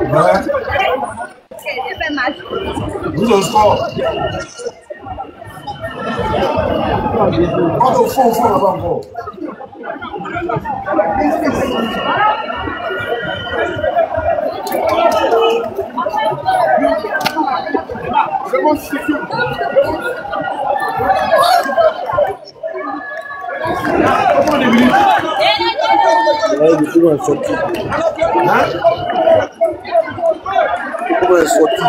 Ouais. Vous au score. Au fond, là-bas encore. C'est bon, c'est tout.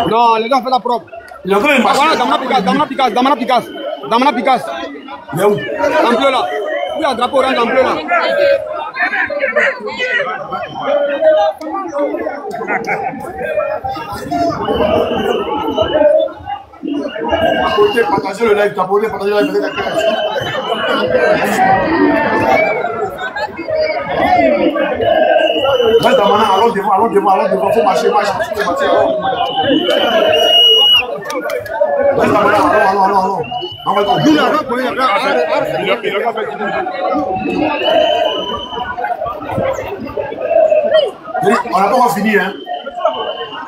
Non, les gars, faites la propre. Il est en train de marcher. Voilà, Damana Picasse. Il est où? En bleu là. Oui, un drapeau orange en bleu là. Partagez le live, partagez le live. Là, Damana, allons devant, faut marcher, allons. On n'a pas encore fini, hein.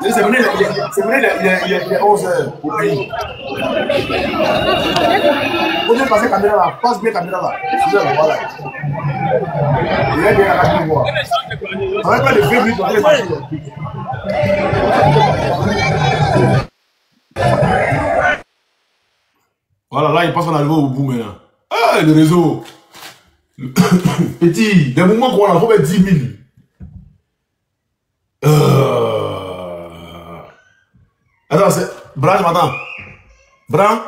C'est venu, il est 11h au pays. Vous devez passer caméra là, passe bien caméra là. Voilà. Il est bien là, tu vois. On va pas les 20 minutes, on va les passer. Voilà, là, il pense qu'on arrive au bout maintenant. Ah, le réseau. Petit, des moments qu'on a, il faut mettre 10 000. Attends, c'est... Bran, tu m'entends? Bran,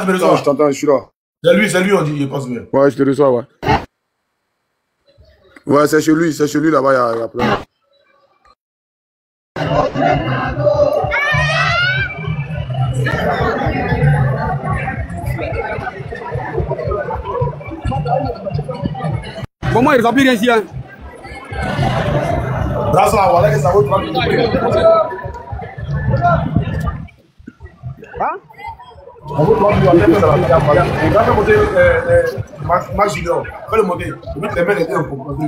tu me reçois? Je t'entends, je suis là. C'est lui, on dit, il passe bien. Ouais, je te reçois, ouais. Ouais, c'est chez lui là-bas, il y a plein. Comment ils appuient ici, hein? Brasse là, voilà que ça vaut 30 minutes. Hein? On veut 30 minutes, on va faire monter Max Junior. Fais le monter. Je vais te mettre les deux pour monter.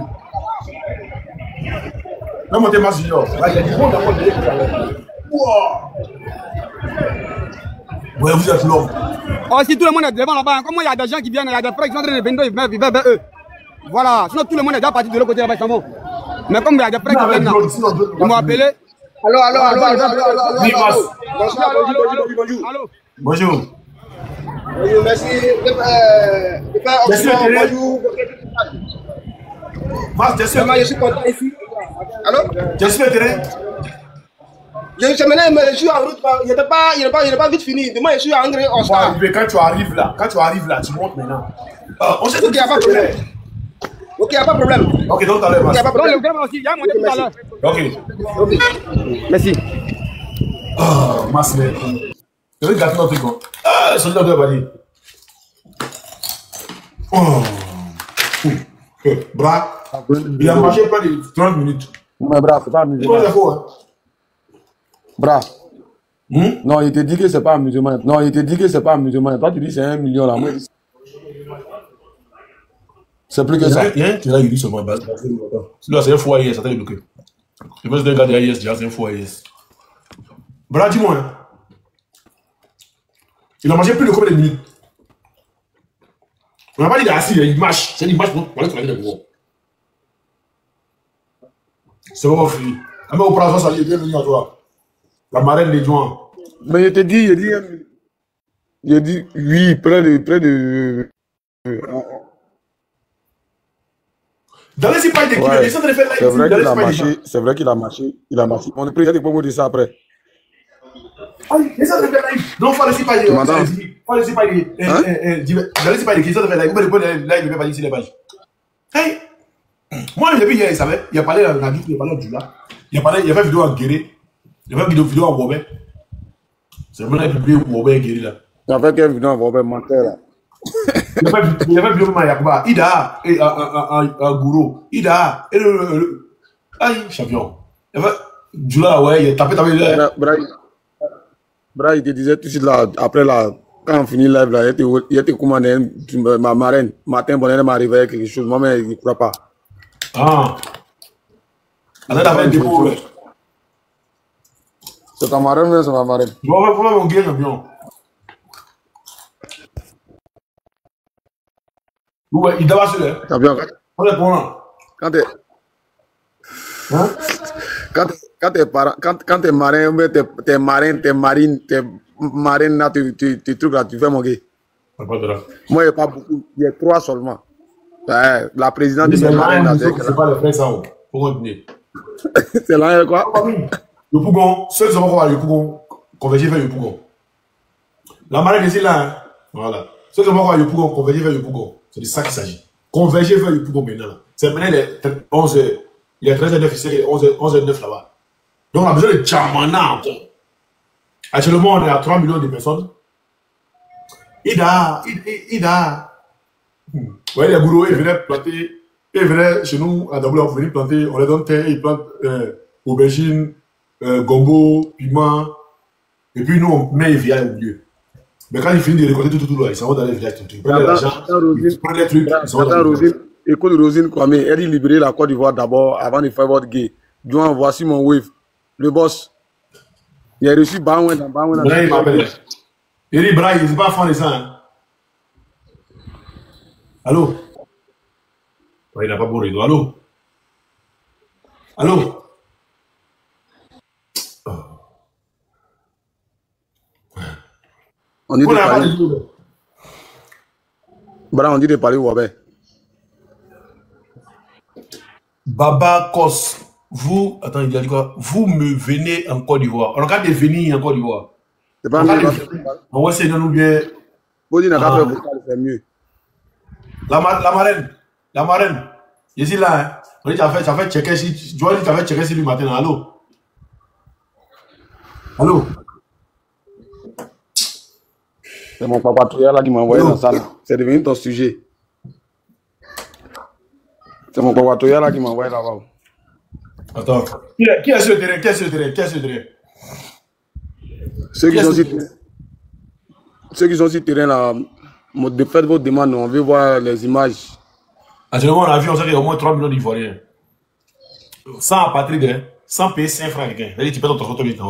Fais monter Max Junior. Là, il y a du monde d'abord derrière tout à l'heure. Wow! Ouais, vous êtes long. Oh, si tout le monde est devant là-bas, comment il y a des gens qui viennent, il y a des frères qui sont en train de venir, ils viennent vers eux. Voilà, sinon tout le monde est déjà parti de l'autre côté là-bas, ils s'en vont. Mais comme il y a des frères qui viennent là, ils m'ont appelé. Allô. Oui, passe. Allô. Bonjour. Merci. Je suis content ici. Allô? je suis intéressé. Je suis en route, il n'est pas vite fini. Demain, je suis en train en star. Quand tu arrives là, tu montes maintenant. On sait Ok, il n'y a pas de problème. Ok, il n'y a pas de problème. Ok, donc tout à l'heure. Il n'y a pas de Donc problème. le gars aussi, il y a monté tout à l'heure. Ok. Merci. Oh, masse, mais. Je vais gâter notre truc. Ah, c'est là que va dire. Oh. Bras. Il a marché pas de 30 minutes. Mais bras, c'est pas amusement. C'est faux, hein? Bras. Non, il te dit que c'est pas amusement. Non, il te dit que c'est pas amusement. Toi, tu dis c'est 1 million là. Moi, c'est plus que ça. Il y a un qui a dit seulement. C'est un faux AIS, ça t'a bloqué. Je pense que c'est un gars de AIS, c'est un faux AIS. Bras, dis-moi. Hein. Il a mangé plus de combien de minutes? On n'a pas dit d'assis, il marche. C'est une marche pour aller sur la vie de gros. C'est bon, fille. Ah, mais au printemps, ça y est, bienvenue à toi. La marraine des joints. Mais il te dit, il dit, oui, près de. Dans les ipailles de qui il essaie de faire la c'est vrai qu'il a marché, c'est vrai qu'il a marché, On est président, il peut vous dire ça après. Ah, il essaie de faire la donc, il faut les ipailles. Tu m'entends? Il faut les ipailles. Dans les ipailles qui essaient de faire la vous pouvez là, il ne peut pas dire si les pages. Hey! Moi, depuis hier, il savait, il a parlé à Nadik, il a parlé à Djula, il a fait une vidéo à Guéré, il a fait une vidéo à Wobé. C'est vraiment une vidéo à Wobé et Guéré là. Il a fait quelle vidéo à Wobé menteur là? Il a fait une vidéo à Yakuba, Ida, et à Gouro, Ida, et aïe, champion. Il a fait Djula, ouais, il a tapé. Bra, il te disait tout de suite là, après là, Quand on finit live là, il était commandé ma marraine. Matin, bon, elle m'a réveillé quelque chose. Moi-même, il ne croit pas. Ah. Alors, t'as fait un dépôt, ouais. C'est ta marraine, mais c'est ma marraine. Je vais voir mon gars, champion. Ouais, il doit se là. Champion. On est pour là. Quand t'es... Hein? Quand t'es marin, t'es marine, là, tu trucs là, tu fais mon gars. Moi, il n'y a pas beaucoup, il y a 3 seulement. La présidente de mes marines là, c'est pas le frère ça. Pour continuer. C'est là, quoi? Le Pougon, ceux qui sont encore le Pougon, converger vers le Pougon. La marine est là, hein? Voilà. Ceux qui sont encore le Pougon, converger vers le Pougon. C'est de ça qu'il s'agit. Converger vers le Pougon maintenant. C'est maintenant les 11 h. Il y a 13h09 ici et 11h09 là-bas. Donc on a besoin de Tchamana encore. Actuellement, on est à 3 millions de personnes. Ida. Ouais, les bourreaux, ils venaient planter. Ils venaient chez nous, à Daboula, pour venir planter. On les donne terre, ils plantent aubergine, gombo, piment. Et puis nous, on met les villages au milieu. Mais quand ils finissent de récolter tout là, ils s'en vont dans les villages. Ils prennent l'argent, ils prennent les trucs. Écoute Rosine Kwame, elle dit libérer la Côte d'Ivoire d'abord avant de faire votre gay. Joan, voici mon wave. Le boss. Il a reçu Baouen dans Baouen. Il m'appelle. Il dit Braille, il n'est pas fan de ça. Hein? Allô? Ouais, il n'a pas beau rideau. Allô? Allô? Oh. On dit de parler. Bra, on dit de parler où avec? Baba Kos, vous, attends, il a dit quoi? Vous me venez en Côte d'Ivoire. On a qu'à venir en Côte d'Ivoire. C'est pas mieux. On va essayer de nous bien. Vous dites, c'est mieux. La marraine. Je suis là, hein. On dit, tu as fait checker si. Tu vois, tu as fait checker si le matin. Allô? Allô? C'est mon papa Touya là qui m'a envoyé dans ça. C'est devenu ton sujet. C'est mon papa Touya là qui m'a envoyé là-bas. Attends. Qui est sur le terrain? Qui est sur le terrain? Ceux qui sont sur le terrain là, faites vos demandes, on veut voir les images. Actuellement, on a vu, on sait qu'il y a au moins 3 millions d'Ivoiriens. Sans apatride, sans payer 5 francs quelqu'un. Tu payes ton photo, il n'y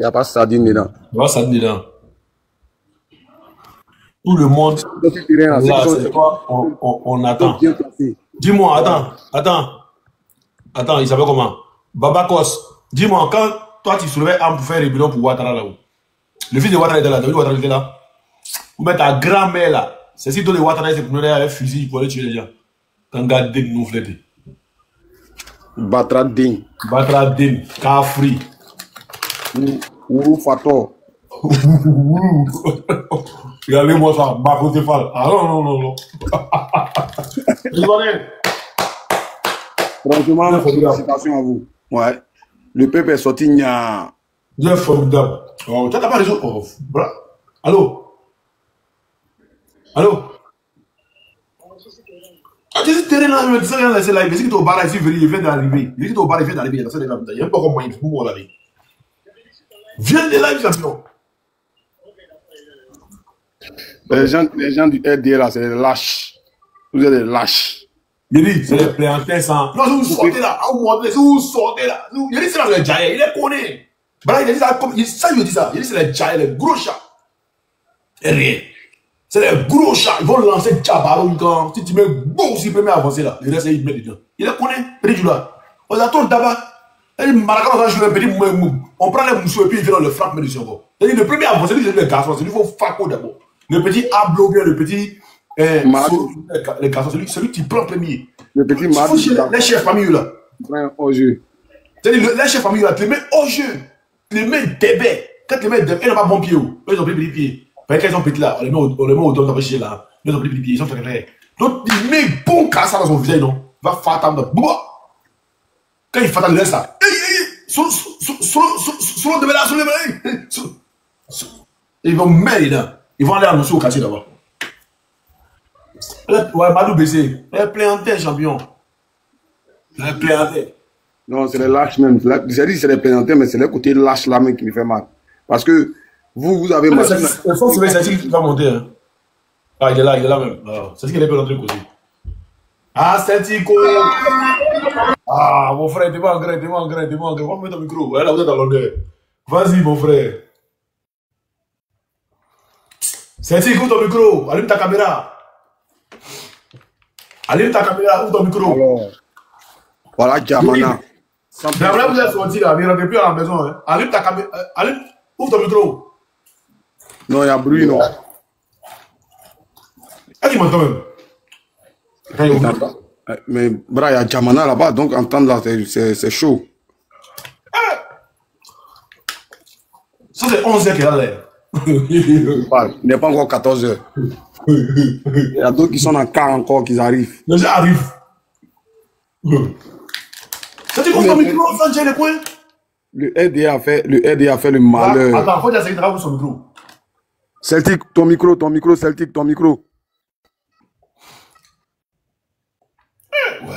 a pas de sardine dedans. Il n'y a pas de sardine dedans. Tout le monde. Là, c'est quoi? On attend. Dis-moi, attends, il s'appelle comment? Babakos, dis-moi, quand toi tu soulevais arme pour faire rébellion pour Ouattara là-haut, le fils de Ouattara était là, David Ouattara était là, ou bien ta grand-mère là, c'est si toi de Ouattara s'est promené avec un fusil pour aller tuer les gens. Quand gardez nous fléter. Batradin, Kafri. Ourou Fato. Regardez-moi ça, Marco Tefal. Ah non. Franchement, félicitations à vous. Ouais. Le peuple est sorti. Dieu formidable. Oh, tu n'as pas raison. Oh, allô? Tu es terrain là, mais tu sais rien, c'est là. Il dit que au bar ici, il vient d'arriver. Il dit que au bar, il vient d'arriver. Il n'y a pas comment il faut aller. Viens de là, champion. Les gens du RDA là, c'est des lâches. Vous êtes des lâches. Il dit, c'est les plaiantins sans. Non, vous sortez là. Vous sortez là. Il dit, c'est là, les jailles. Il les connaît. Il dit ça, comme ça, il dit ça. Il dit, c'est les jailles, les gros chats. Et rien. C'est les gros chats. Ils vont lancer Tchabaro. Si tu mets bon, si tu peux avancer là, le reste, il met dedans. Il les connaît. Petit là. On attend d'abord. On prend les moussous et puis il vient dans le frappe, mais du cerveau. Le premier avancé, c'est le garçon. C'est lui qu'il faut faco d'abord. Le petit ablo bien, le petit. Les garçons, celui qui prend premier. Le petit Marou. Les chefs famille là. Au jeu. Les chefs famille là, tu les mets au jeu. Tu les mets débais. Quand tu les mets débais, ils n'ont pas bon pied. Ils ont pris petit pied. Parce qu'ils sont petits là, on les met au dos, on va chier là. Ils ont pris petit pied, ils sont très. Donc, il met bon casse dans son visage, non. Va faire ta main. Quand il fait ta laisse là. Sur le là, ils vont mettre là. Ils vont aller annoncer au quartier d'abord. Ouais, Madou Bessé. Elle est plaiantée, champion. Elle est plaiantée. Non, c'est les lâches même. J'ai dit c'est les plaiantins, mais c'est le côté lâche là même qui me fait mal. Parce que Vous avez marché. Il faut que c'est qui va monter. Hein. Ah, il est là même. C'est ce qu'il est pas l'autre côté. Ah, c'est Tico. Ah, mon frère, t'es pas en gré. On va mettre ton micro. Ouais, là, vous êtes à l'honneur. Vas-y, mon frère. C'est Tico, ton micro. Allume ta caméra. Ouvre ton micro. Alors, voilà, Jamana. Là, vous êtes sorti là, ne rentrez plus à la maison. Hein. Allume ta caméra. Ouvre ton micro. Non, il y a bruit, non. Est-ce qu'il m'entend même? Mais, bra, il y a Jamana là-bas, donc entendre là, c'est chaud. Ça, c'est 11h qu'il a l'air. Il n'est pas encore 14h. Il y a d'autres qui sont en car encore, qui arrivent. Les gens arrivent. Ça, tu comprends ton micro, ça, j'ai les coins? Le RDA a fait le malheur. Attends, faut dire que c'est son micro. Celtic, ton micro, Celtic, ton micro. Ouais.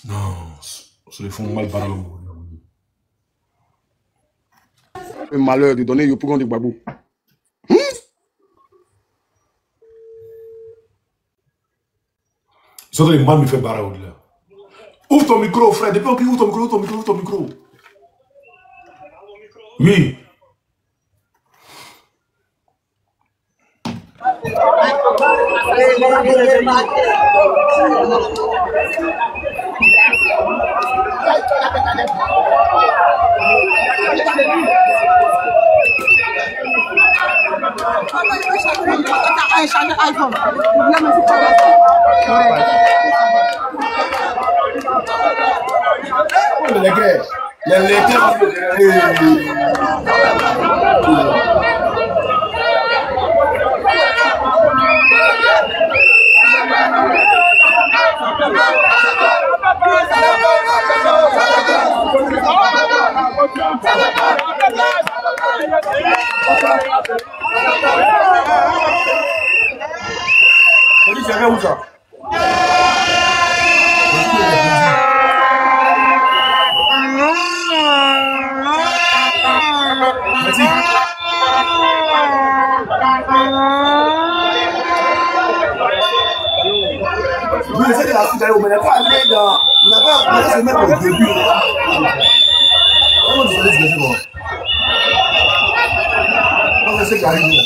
Non, c'est le fond mal parlé. Le malheur de donner Yopougon de Babou. Ça doit être mal me faire barrer au-delà. Ouvre ton micro, frère. Depuis qu'on ouvre ton micro. Oui. Où ça? Merci. Vous laissez de la suite d'aller au Bénin, pas aller dans. On n'a pas se mettre au début. Comment vous allez se laisser bon? On va laisser arriver.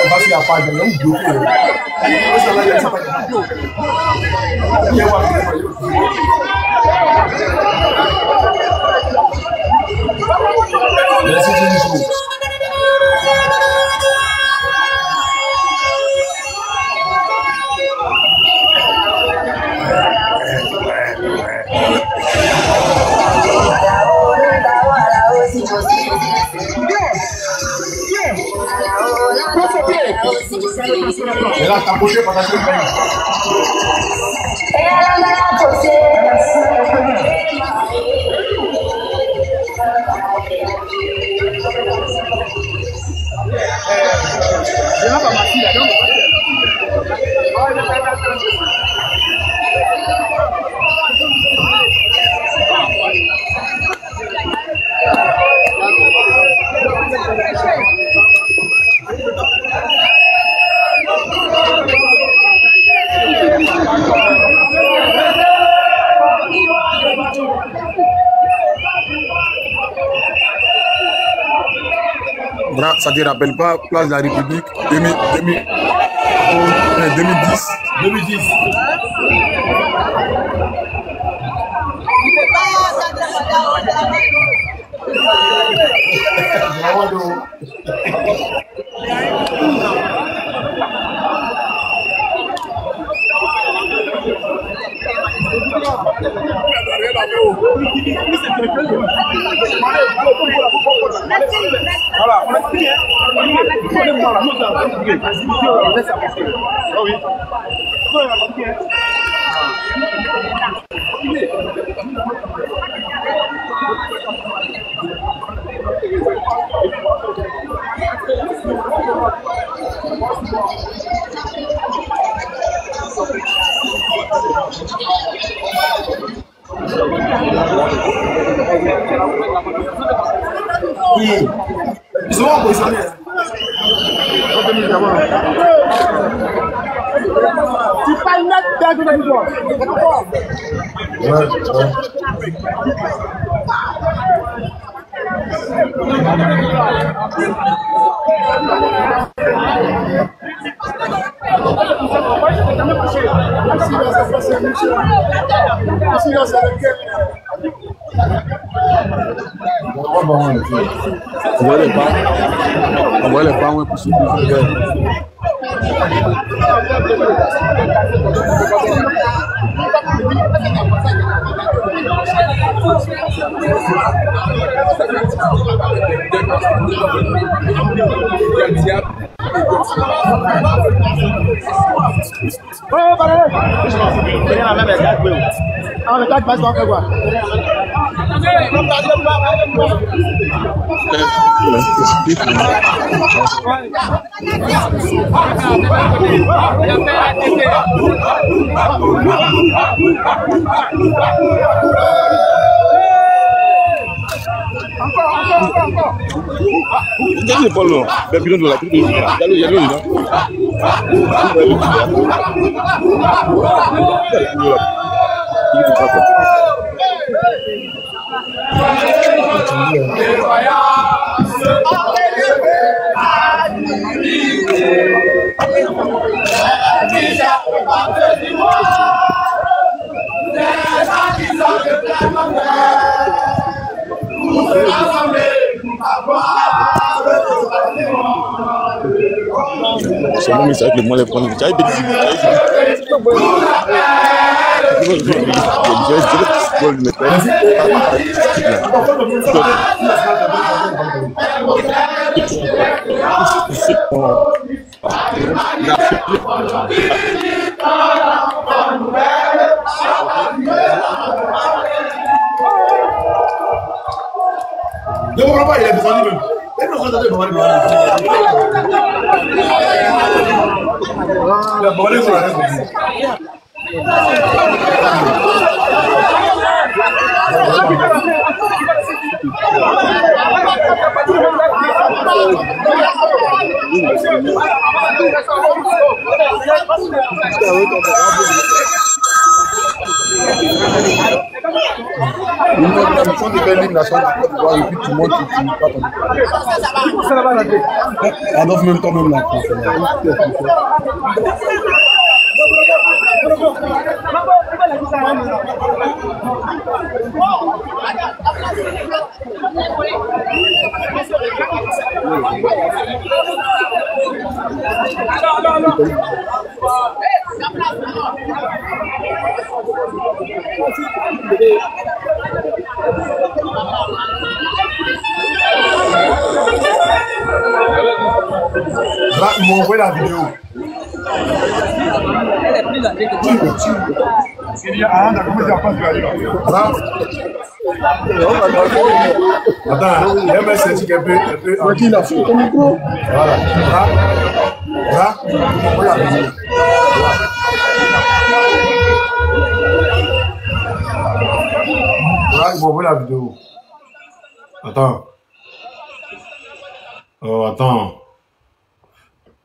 Vas-y, à part, il y a un bloqué. Et là, t'as bougé pendant que ça ne te rappelle pas Place de la République 2010. Voilà, on a fini. Oui. Ils sont positionnés. Tu parles net de toi. On voit les pas, on est possible. Qu'est-ce que Paul là? Le bidon de la il y a l'eau dedans. C'est bon, mais c'est avec le moins les prendre. Ne comprends pas, il est descendu même. Il est Adolphe même toi-même là. Là, ils m'ont envoyé la vidéo. Attends, il y a un esthétique un peu. Qui l'a fait ton micro? Voilà. Là, voilà la vidéo. Là, ils m'ont envoyé la vidéo. Attends. Oh, attends.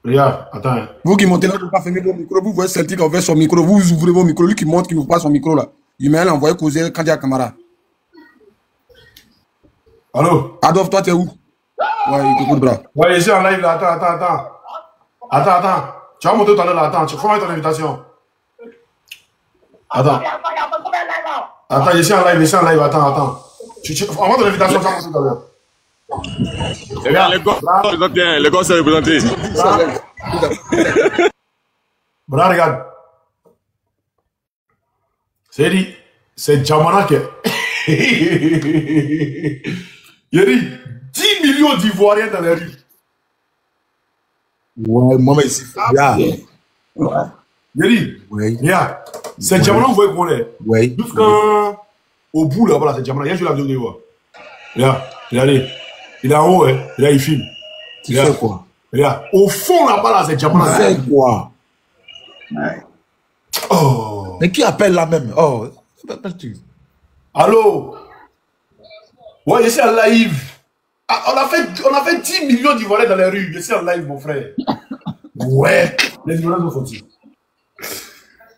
Regarde, attends. Vous qui montez là, vous ne pouvez pas fermer vos micros. Vous voyez Celtic envers son micro. Vous ouvrez vos micros. Lui qui monte, qui n'ouvre pas son micro là. Il m'a envoyé causer quand il y a Camara. Allô? Adolphe, toi, t'es où? Ouais, il t'écoute, bras. Ouais, je suis en live là. Attends. Tu vas monter tout à l'heure là. Attends, tu faut mettre ton invitation. Attends, je suis en live. Attends. Envoie ton invitation, ça monte tout à l'heure. Regarde, les gars, c'est représenté. Bra, regarde. C'est dit, c'est Djamana qui il y a dit 10 millions d'Ivoiriens dans les rues. Ouais, moi, mais ici, Je dis, regarde, c'est Diamant, vous voyez qu'on est. Oui. Jusqu'au bout, là, voilà, c'est Diamant. Il y a juste la vidéo de voir. Regarde, regardez. Il est en haut, hein. Là, il filme. Tu fais quoi? Regarde, au fond, là-bas, là, c'est Diamant. Tu fais quoi? Oh. Mais qui appelle là même? Oh, allô? Ouais, je suis en live. Ah, on a fait 10 millions d'Ivoiriens dans les rues. Je suis en live, mon frère. Ouais. Les Ivoiriens sont sortis.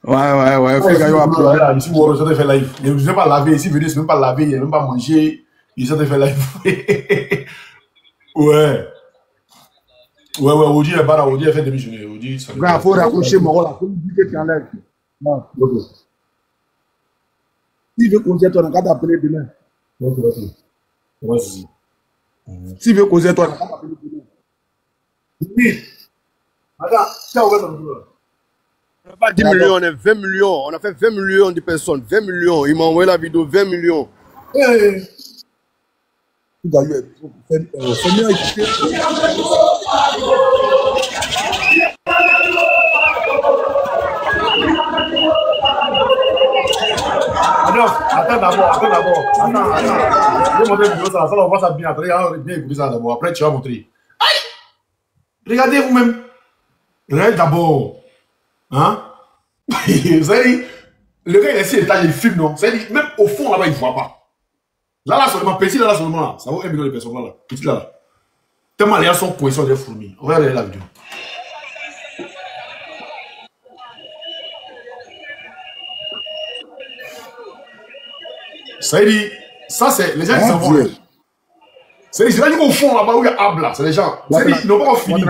Ouais. Fais gagner après. Voilà, ici, je suis en faire live. Je ne sais pas laver. Ici, venez, je ne sais même pas laver. Je ne sais même pas manger. Je suis en faire live. Ouais. Audi est barre. Audi a fait démissionner. Audi, ça Il faut raccrocher mon rôle. Il faut dire que tu enlèves. Non. S'il veut causer toi, on a qu'à t'appeler demain. S'il veut causer toi, on a qu'à t'appeler demain. Oui. Attends, tiens, on va dans le On n'a pas 10 millions, on est 20 millions. On a fait 20 millions de personnes. 20 millions. Il m'a envoyé la vidéo, 20 millions. Attends d'abord. Attends. Je vais montrer une vidéo, ça on voit ça bien. Attendez, bien écouter ça d'abord. Après, tu vas montrer. Aïe! Regardez vous-même. Regardez d'abord. Hein? Vous savez, le gars, il est ici, il filme, non? C'est-à-dire, même au fond, là-bas, il ne voit pas. Là seulement, petit, là seulement, là. Ça vaut 1 million de personnes, là. Petit, là. Tellement les gens sont cohérents des fourmis. Regardez la vidéo. Ça dit, ça c'est les gens qui s'en vont. C'est les gens qui vont au fond là-bas où il y a Abla. C'est les gens. Ils n'ont pas encore fini.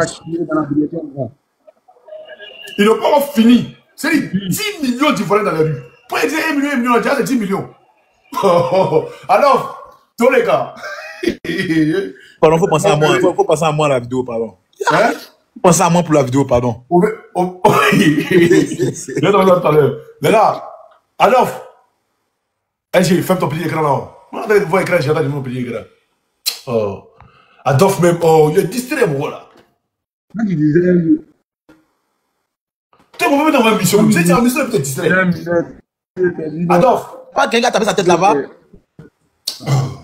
Ils n'ont pas encore fini. C'est 10 millions d'Ivoiriens dans la rue. Pour dire 1 million, déjà c'est 10 millions. Alors, tous les gars. Pardon, faut penser à moi. Faut penser à moi la vidéo, pardon. Hein? Pensez à moi pour la vidéo, pardon. Je vais tout à l'heure. Mais là, Adolphe. J'ai fait ton petit écran là. Moi, je vois l'écran, j'ai mon petit écran. Oh. Adolphe même, oh, il est distrait, moi là. Tu peux même dans ma mission. Vous êtes en mission, peut-être distrait. Adolphe. Pas quelqu'un taper sa tête là-bas.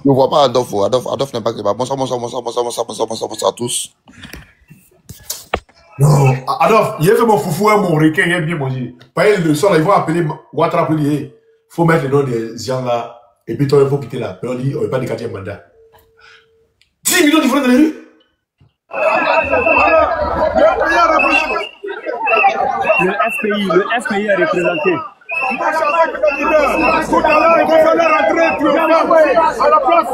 Ne vois pas Adolphe. Adolphe n'est pas que. Bonsoir à tous. Non, Adolphe, il a fait mon foufou et mon requin, il a bien mangé. Par exemple, le soir, ils vont appeler Ouattara pour dire, il faut mettre le nom des gens là, et puis toi, il faut quitter là. Mais on dit, on n'est pas des quartiers mandat. 10 millions de francs dans les rues. Le FPI est représenté. Tout à l'heure, il va falloir rentrer triomphant à la place.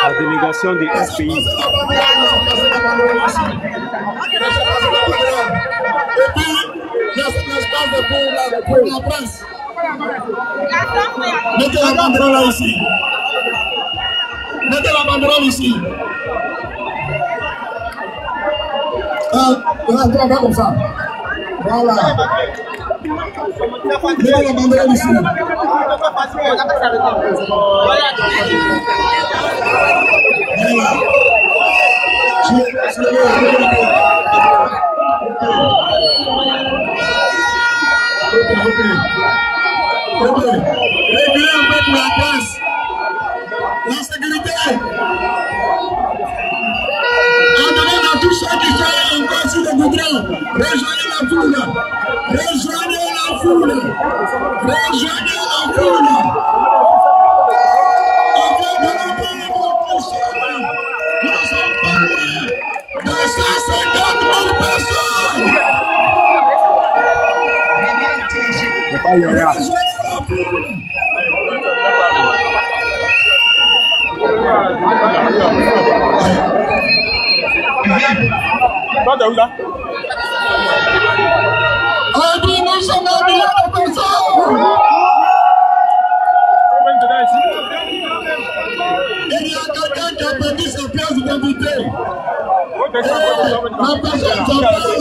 La délégation des FPI. Et puis, il y a cet espace pour la presse. Mettez la banderole là ici. Mettez la banderole ici. On va comme ça. Voilà. Mettez la banderole ici. Régulez un peu pour la presse. La sécurité. On demande à tous ceux qui sont encore sur le goudron. Rejoignez la foule. Rejoignez la foule. Rejoignez la foule. On va donner pour ça. Nous sommes pas loin de 150 000 personnes. Rejoignez la foule. Nous sommes un million de personnes. Il y a quelqu'un qui a perdu sa pièce d'identité. La personne s'appelle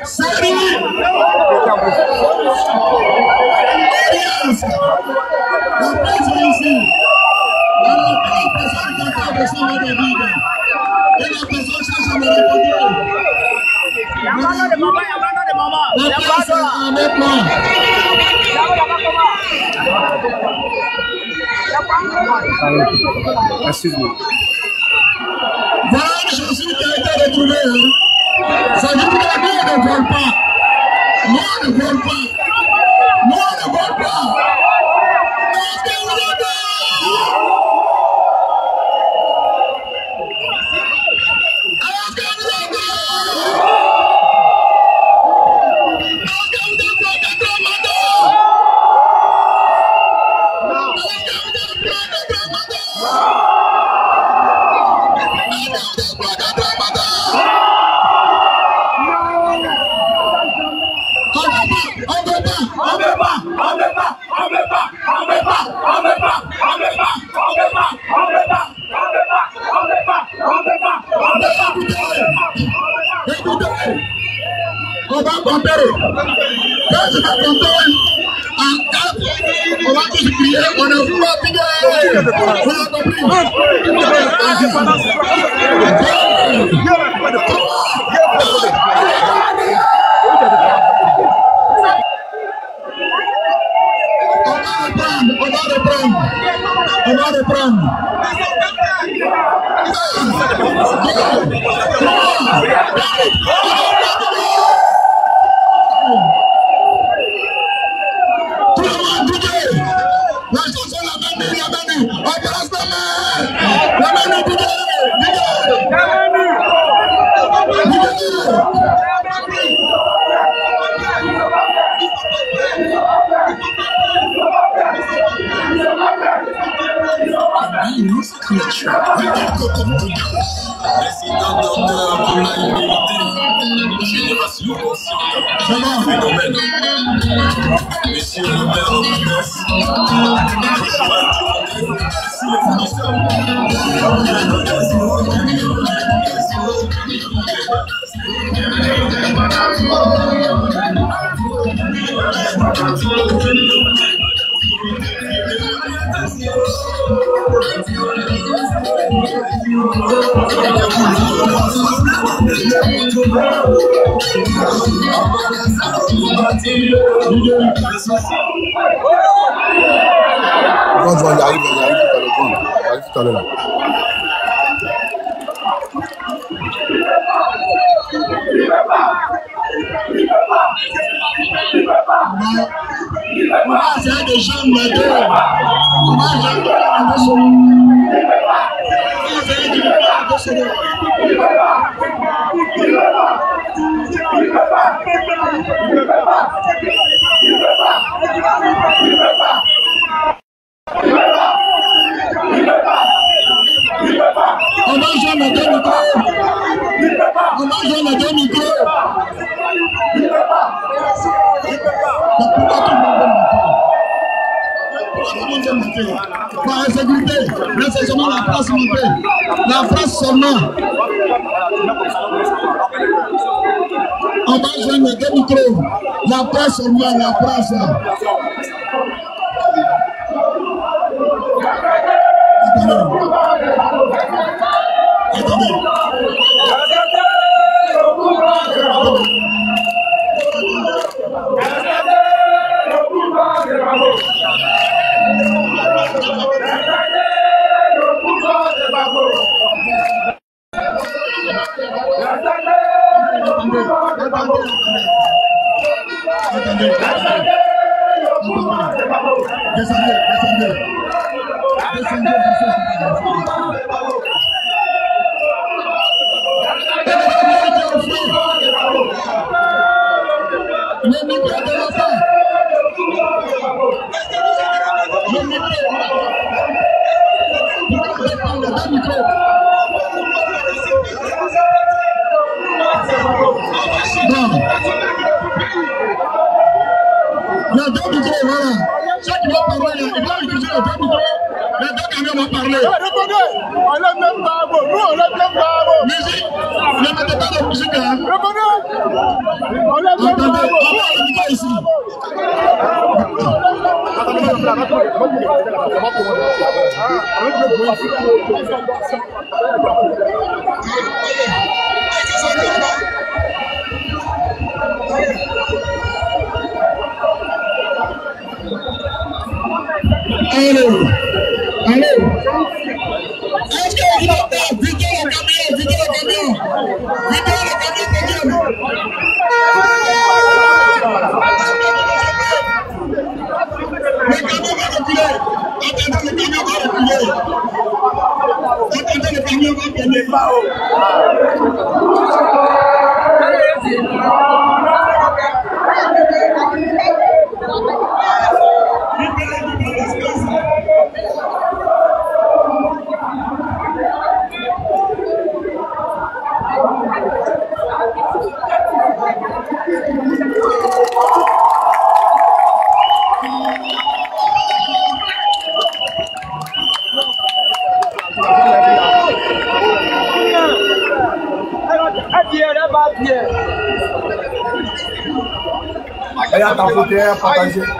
Sari. La pièce est ici. La personne qui a fait son nom de vie. Et la personne cherche à me répondre. La pièce est en maintenant. Excuse-moi. Voilà une chanson qui a été retrouvée. Ça veut dire que nous ne volons pas. Nous ne volons pas. Nous ne volons pas. Est-ce que vous êtes là? Est-ce que vous êtes là? Est-ce que vous êtes là? On va compter. Quand je vais compter en 4, on va tous crier, on ne veut pas finir. Vous avez compris? On va reprendre. Tout le monde dit la chanson la main nue, on place la main nue, Président docteur pour la liberté, génération consciente, phénomène. Monsieur le maire de Metz, merci les fournisseurs. Quand je vois, il arrive tout à l'heure. On va faire des gens meilleurs. On va faire des gens par insécurité, laissez seulement la France monter. La France seulement. On va joindre deux micros. La presse seulement, la presse. Attendez.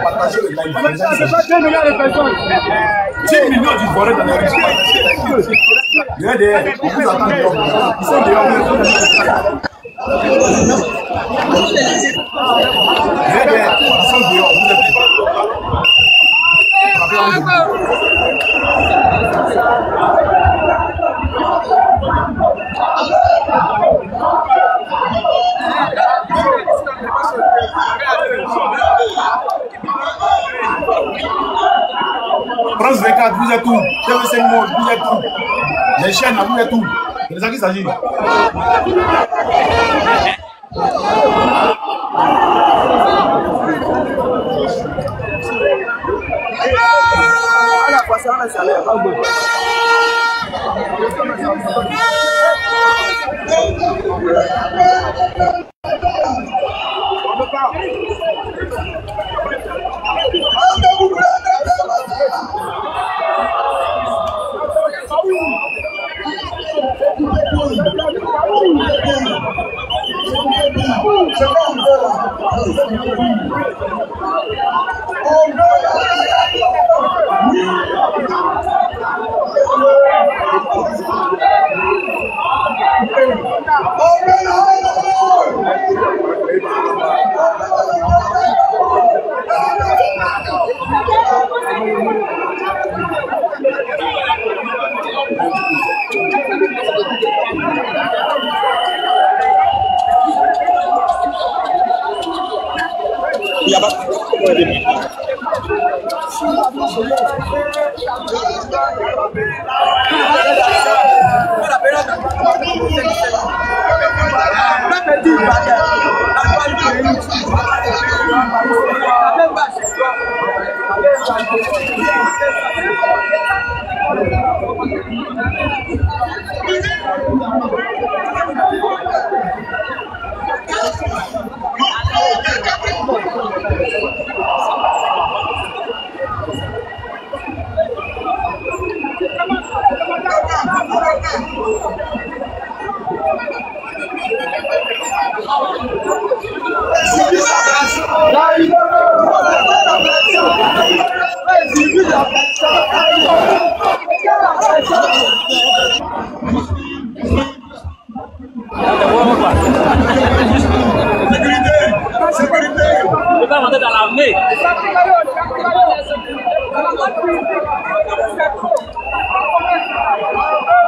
Partagez le live. C'est pas 2 millions de personnes. 10 millions du forêt dans la région. Regardez, on vous attend dehors. Ils sont dehors. Regardez, ils sont dehors. Vous êtes France 24, vous êtes tout. TV5 Monde, vous êtes tout. Les chaînes, vous êtes tout. C'est de ça qu'il s'agit.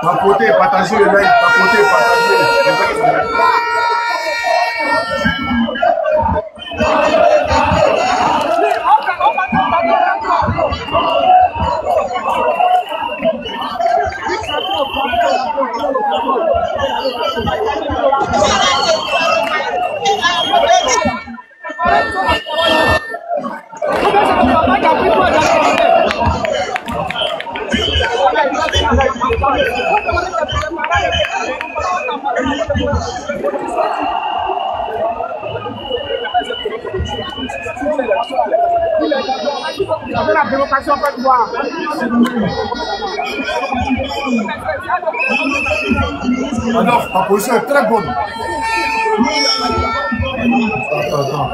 Papoter, partager le live, papoter, partager. La provocation peut voir. Alors, ta position est très bonne. Attends.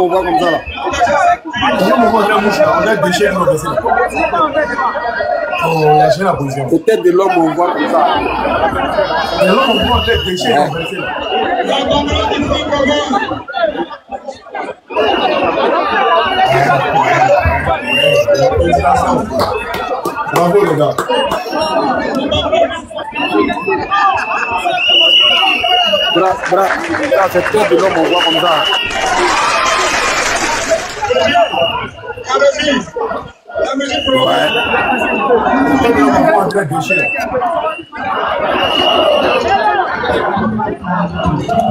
On voit comme ça là. On a déchiré nos vessies. Oh, il a géré la position. Peut-être de l'homme, on voit comme ça. De l'homme, on voit peut-être déchiré nos vessies. Bravo les gars. C'est peut-être de l'homme, on voit comme ça.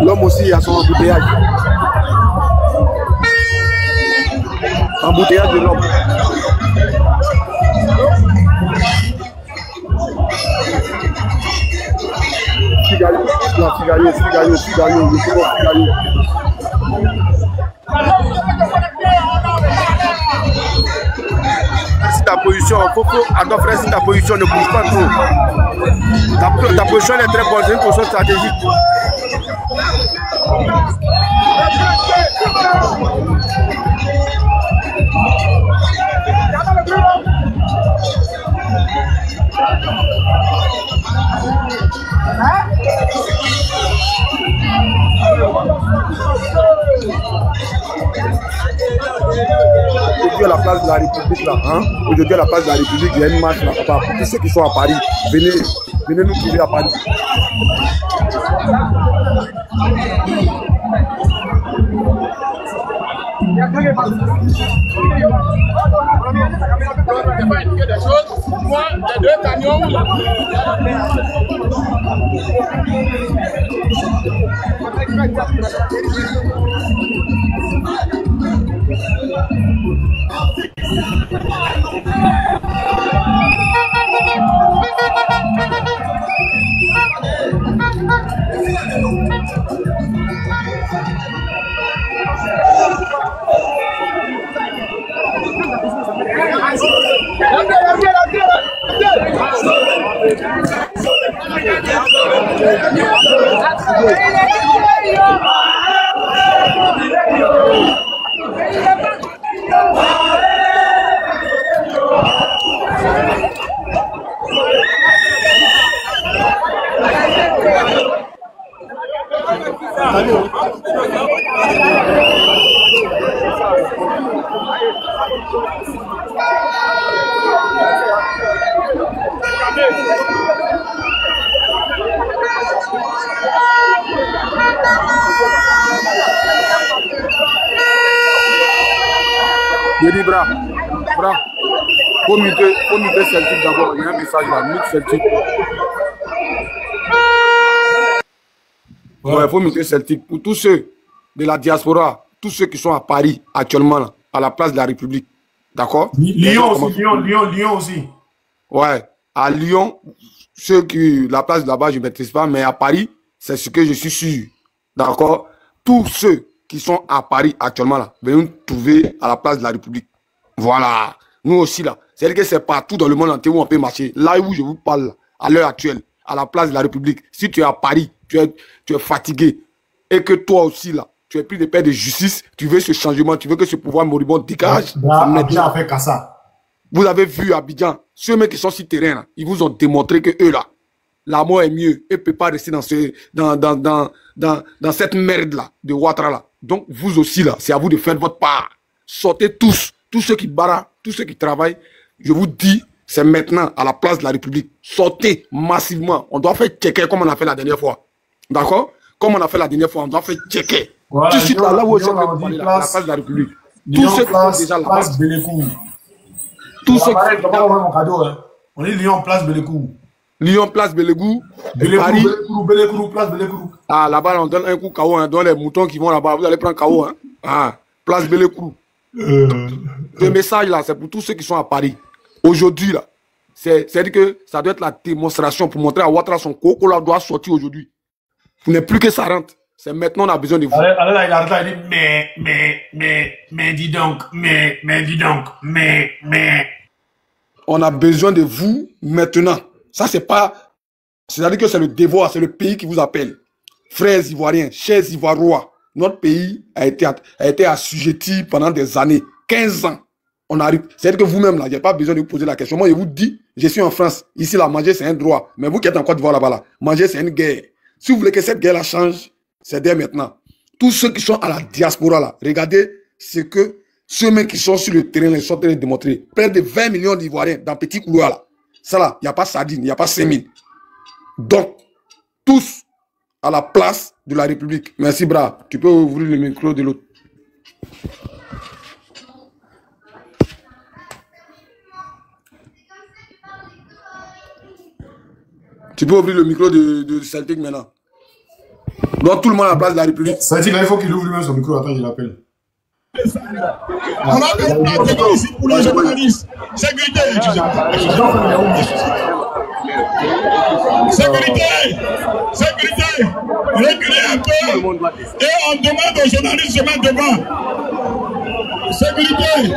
L'homme aussi a son embouteillage. Embouteillage de l'homme. Figaro. Si ta position, attends frère, si ta position ne bouge pas trop, ta position est très bonne, c'est une position stratégique. Aujourd'hui à la place de la République là, aujourd'hui à la place de la République, il y a une marche là, papa. Tous ceux qui sont à Paris, venez nous trouver à Paris. Moi, les deux camions. Je dis bra, faut muter Celtic d'abord, il y a un message là, mute Celtic. Ouais, faut muter Celtic. Pour tous ceux de la diaspora, tous ceux qui sont à Paris actuellement, là, à la place de la République, d'accord? Lyon aussi. Ouais, à Lyon, ceux qui, la place là-bas, je ne maîtrise pas, mais à Paris, c'est ce que je suis sûr, d'accord? Tous ceux qui sont à Paris actuellement, là, venez nous trouver à la place de la République. Voilà. Nous aussi, là. C'est-à-dire que c'est partout dans le monde entier où on peut marcher. Là où je vous parle, à l'heure actuelle, à la place de la République, si tu es à Paris, tu es fatigué, et que toi aussi, là, tu es pris des paix de justice, tu veux ce changement, tu veux que ce pouvoir moribond dégage. Abidjan a fait qu'à ça. Vous avez vu Abidjan, ceux mecs qui sont sur terrain, là, ils vous ont démontré que eux, là, la mort est mieux. Eux ne peuvent pas rester dans cette merde-là, de Ouattara, là. Donc, vous aussi, là, c'est à vous de faire votre part. Sortez tous ceux qui barrent, tous ceux qui travaillent. Je vous dis, c'est maintenant à la place de la République. Sortez massivement. On doit faire checker comme on a fait la dernière fois. D'accord? Comme on a fait la dernière fois, on doit faire checker. Voilà, tout de suite, là où on la place de la République. Tous ceux qui sont déjà là. Place Bélécourt. Tous ceux qui sont mon cadeau, hein. On est Lyon, place Bélécourt. Lyon, place Bélécourt. Paris. Bélécourt, place Bélécourt. Ah, là-bas, on donne un coup KO, hein. Donne les moutons qui vont là-bas. Vous allez prendre KO, hein. Ah, place Bélécourt. Le message là, c'est pour tous ceux qui sont à Paris. Aujourd'hui là, c'est-à-dire que ça doit être la démonstration pour montrer à Ouattara son coco là doit sortir aujourd'hui. Vous n'êtes plus que ça rentre. C'est maintenant on a besoin de vous. Allez, là, il arrête là, il dit mais dis donc, mais dis donc, mais. On a besoin de vous maintenant. Ça c'est pas, c'est-à-dire que c'est le devoir, c'est le pays qui vous appelle. Frères ivoiriens, chers ivoirois. Notre pays a été assujetti pendant des années, 15 ans. On arrive. C'est-à-dire que vous-même, là, il n'y a pas besoin de vous poser la question. Moi, je vous dis, je suis en France. Ici, là, manger, c'est un droit. Mais vous qui êtes en Côte d'Ivoire, là-bas, là, manger, c'est une guerre. Si vous voulez que cette guerre-là change, c'est dès maintenant. Tous ceux qui sont à la diaspora, là, regardez ce que ceux mêmes qui sont sur le terrain, ils sont en train de démontrer. Près de 20 millions d'Ivoiriens dans petit couloir, là. Ça, là, il n'y a pas sardine, il n'y a pas 5000. Donc, tous à la place de la République. Merci, Bra. Tu peux ouvrir le micro de l'autre. Tu peux ouvrir le micro de Celtic maintenant. Donc, tout le monde à la place de la République. Celtic, là, il faut qu'il ouvre lui-même son micro. Attends, je l'appelle. On a besoin ici pour les journalistes. Sécurité, étudiants. Sécurité, reculez un peu et on demande aux journalistes de se mettre devant. Sécurité.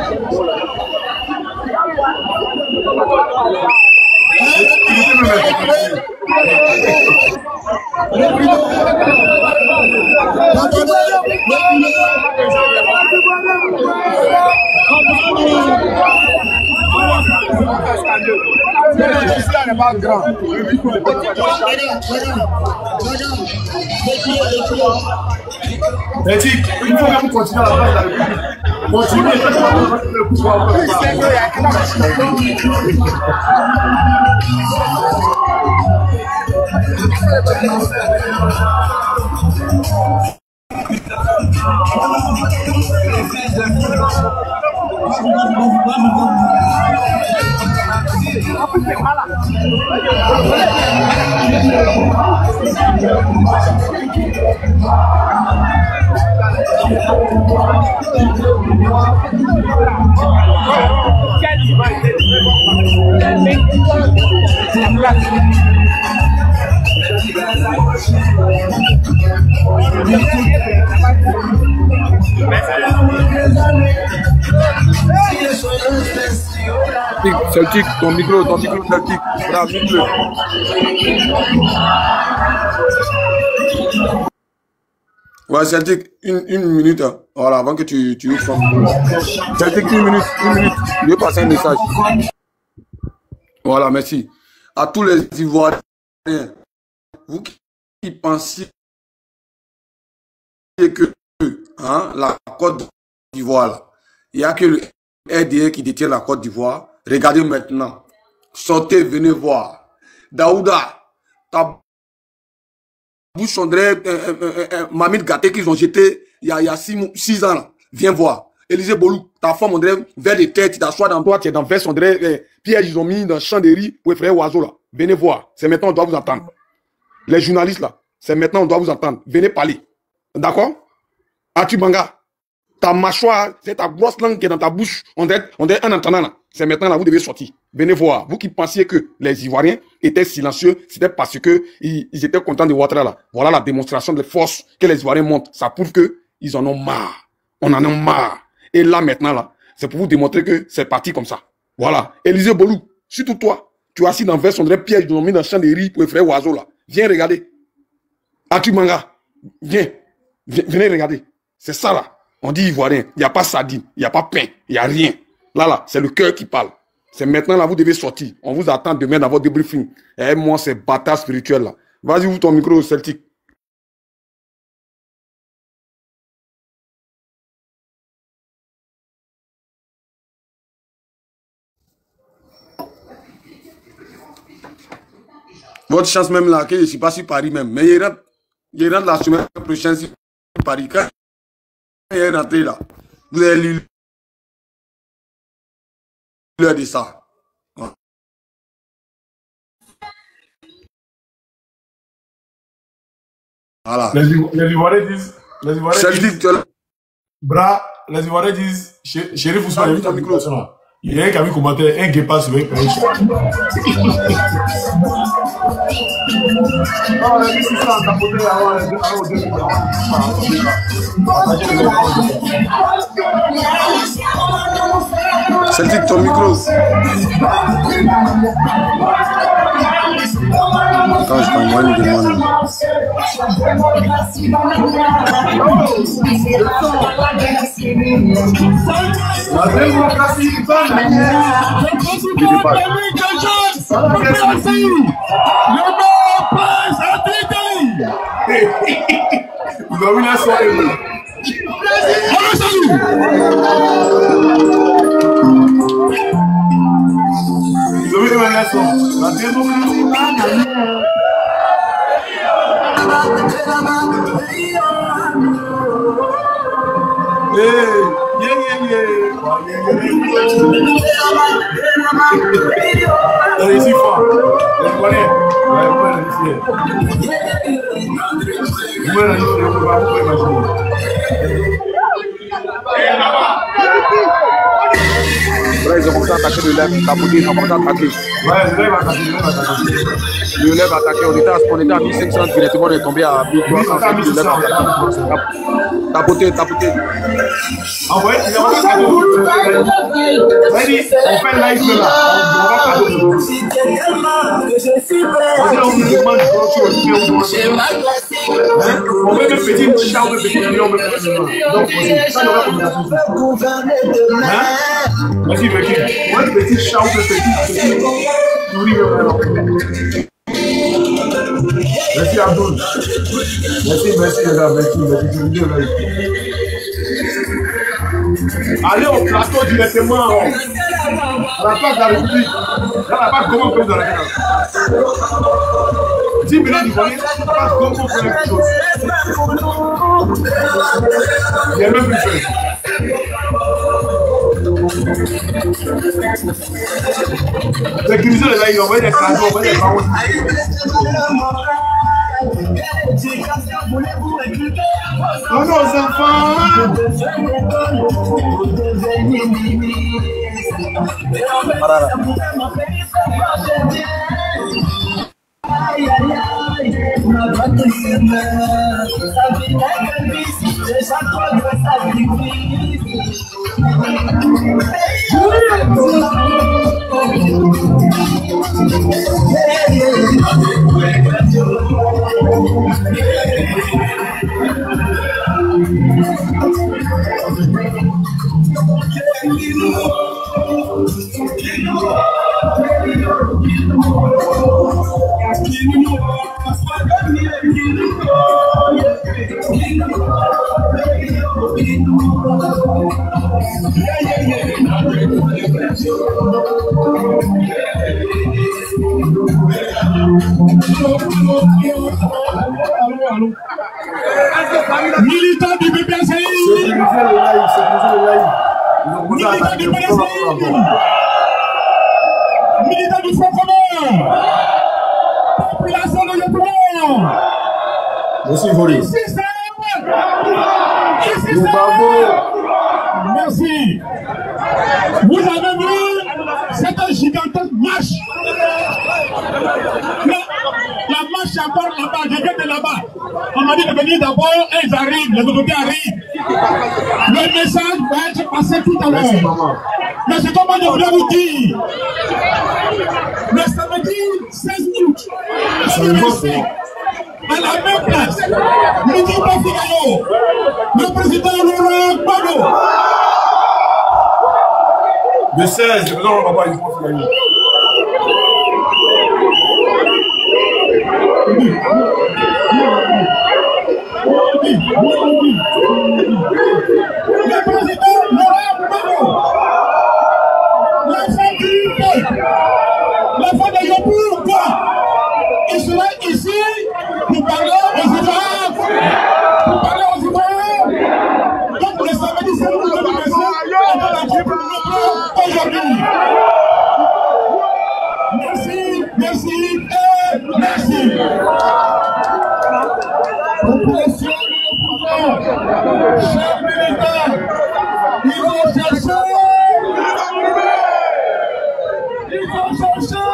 Celtic, il faut que vous continuez à la place de la République. Continuez. Celtic, ton micro, Celtic. Voilà, micro. Ouais, Celtic, une minute. Hein. Voilà, avant que tu ouvres ton micro. Celtic, une minute. Je vais passer un message. Voilà, merci. À tous les Ivoiriens, vous qui pensez que hein, la Côte d'Ivoire, il n'y a que RDA qui détient la Côte d'Ivoire. Regardez maintenant. Sortez, venez voir. Daouda, ta bouche André, Mamid Gâté qu'ils ont jeté il y a 6 ans. Là. Viens voir. Élisée Bolou, ta femme André, vers les têtes, tu t'assois dans toi, tu es dans Vest André, Pierre, ils ont mis dans champ de riz pour frère Oiseau là. Venez voir. C'est maintenant, on doit vous entendre. Les journalistes là, c'est maintenant, on doit vous entendre. Venez parler. D'accord? Atubanga, ta mâchoire, c'est ta grosse langue qui est dans ta bouche. On est un entendant là. C'est maintenant là, vous devez sortir. Venez voir. Vous qui pensiez que les Ivoiriens étaient silencieux, c'était parce que ils étaient contents de Ouattara là. Voilà la démonstration de force que les Ivoiriens montrent. Ça prouve que ils en ont marre. On en a marre. Et là maintenant là, c'est pour vous démontrer que c'est parti comme ça. Voilà. Élisée Bolou, surtout toi, tu es assis dans Vest André Pierre, ils ont mis dans le champ de riz pour les frères Oiseau là. Viens regarder. Atubanga, viens. Venez regarder. C'est ça là. On dit Ivoirien. Il n'y a pas sardine, il n'y a pas pain, il n'y a rien. Là, c'est le cœur qui parle. C'est maintenant là, vous devez sortir. On vous attend demain dans votre débriefing. Et moi, c'est bâtard spirituel là. Vas-y, ouvre ton micro, Celtic. Votre chance même là, que je ne suis pas sur Paris même. Mais il rentre la semaine prochaine sur Paris. Quand il est rentré là, vous avez lu l'heure de ça. Voilà. Les Ivoiriens disent... Les Ivoiriens disent... Chérif Ousmane, il y a un micro. Il y a un qui a mis commentaire, un guépard sur un pêche. Celtic, ton micro. Attends, je t'envoie une demande. La démocratie Vous avez vu la soirée. Vous avez vu la soirée. La démocratie. Allez-y fort. Les connais. Ils ont commencé à attaquer le lèvre, tapoter, ils ont commencé à attaquer. Le lèvre attaqué, on était à 1500 directement, on est tombé à 1300. Tapoter. Envoyez, on fait live là. On met des petits chats, des petits lions, donc ça n'aura pas de vas-y, Becky. Moi, des petits chats, des petits nourris. Merci, Abdul. Merci, les gars. Merci. Allez au plateau directement. La place de la République. Là, la place, comment on peut dans la gueule 10 minutes d'Ivoiriens, pas comment on fait quelque chose. Il y a même plus fait. Sécuriser les gars, ils envoient des cadeaux, envoient des cadeaux. Oh nos enfants! Militant du PPCI. Militant du PPCI. Militant du Front commun. Population de Yopougon. Merci, Voli. Merci. Vous avez vu cette gigantesque marche. La marche est encore là-bas, quelqu'un est là-bas. On m'a dit de venir d'abord et ils arrivent, les autorités arrivent. Le message va être passé tout à l'heure. Mais c'est comment je voulais vous dire. Le samedi 16 août, à la même place, midi pas Figaro, le président Laurent Gbagbo. Le 16, le président Laurent Gbagbo, il faut Figaro. Le président Laurent Gbagbo, l'enfant du peuple, l'enfant de Yopougon, il sera ici pour parler aux Ivoiriens. Pour parler aux Ivoiriens. Donc le samedi, c'est nous de la aujourd'hui. Merci, merci et merci. Population de pouvoir, chers militaires, ils vont chercher. Ils vont chercher.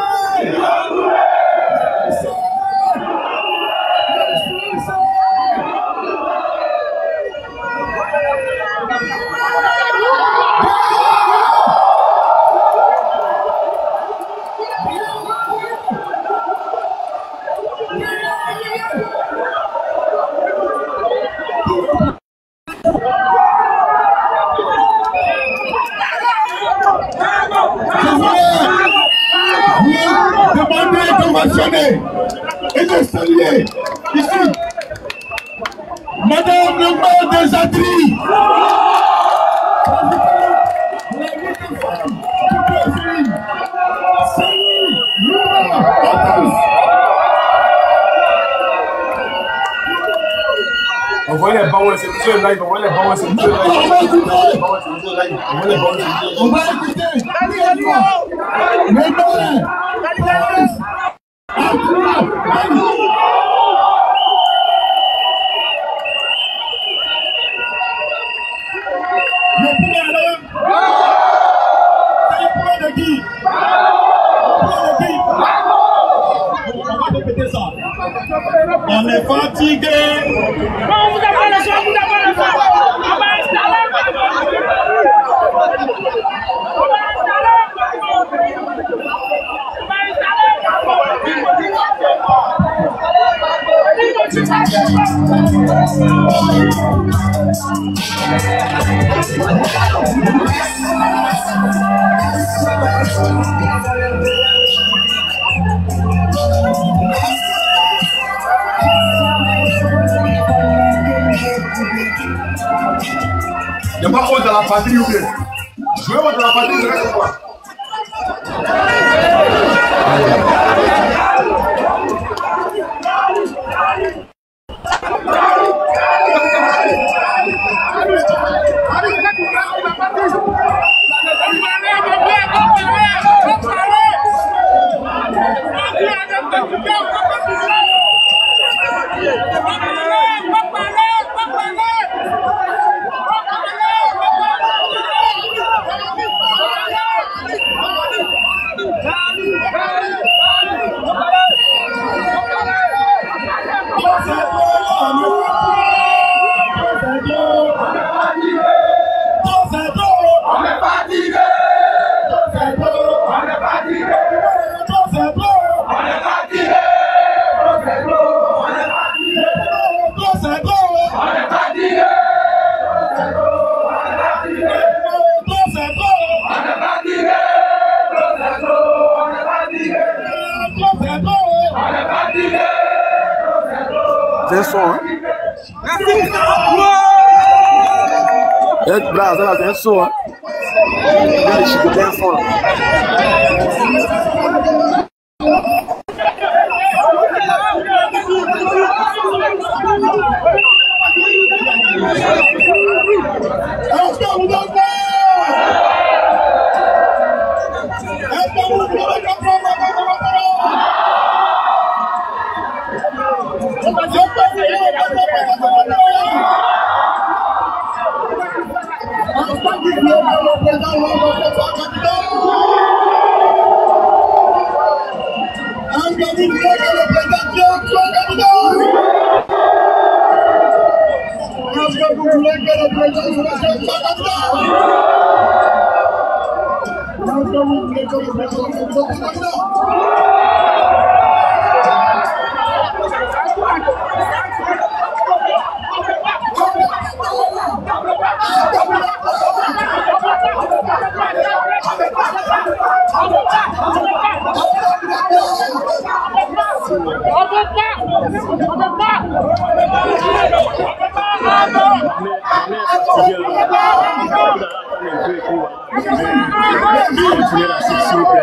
Et de saluer ici Madame le maire des Adris, Envoyez les ballons, c'est monsieur live, envoyez les ballons, c'est monsieur live. On va écouter. Le maire. On est fatigué. Vous avez le soir, vous avez le soir. On va installer. Il n'y a pas honte dans la patrie ou bien. Jouez honte dans la patrie, je reste quoi. C'est un son, hein? C'est un son, hein?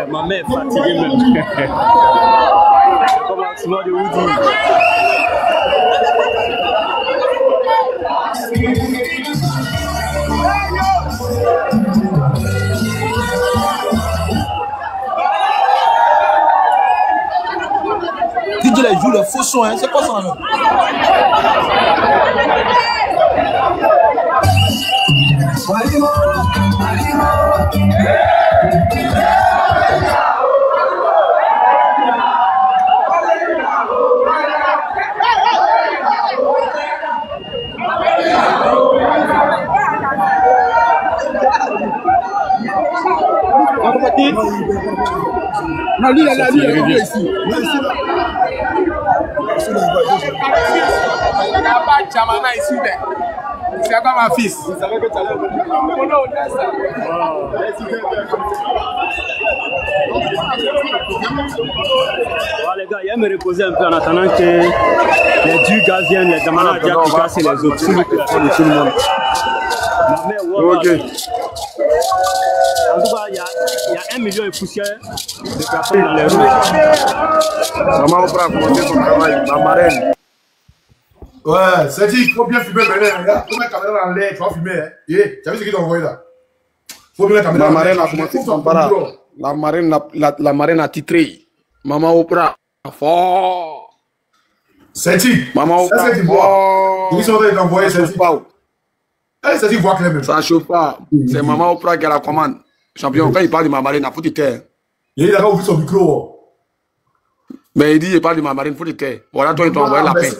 Ma mère est fatiguée même. C'est comme un ciment de Woody. DJ là, il joue le faux son, hein, c'est quoi ça là? Non, lui, il est là, lui, il est ici. Il n'y a pas de Chamana ici. C'est comme un fils. Vous savez que tu as l'air. Les gars, il va me reposer un peu en attendant que les dieux gars viennent, les Damana qui cassent les autres. S'il vous plaît, tout le monde. Ok. En tout cas, il y a 1 million de poussières de personnes dans les rues. Maman va commencer son travail, ma marraine. Ouais, c'est dit, il faut bien filmer maintenant. Regarde, faut mettre la caméra dans l'air, tu vas filmer. Hein. Tu as vu ce qu'ils t'ont envoyé là? Faut bien la caméra dans l'air. La marraine a commencé son para. La marraine a titré. Maman Oprah, fort. C'est dit. Maman Oprah, c'est dit, fort. Ils sont en train d'envoyer, c'est dit. C'est dit, voix claire même. Ça chauffe pas. C'est Maman Oprah qui a la commande. Champion, quand il parle de ma marraine, il faut te taire. Il a ouvert son micro. Mais il dit, il parle de ma marraine, il faut te taire. Voilà, toi, il t'a envoyé la paix.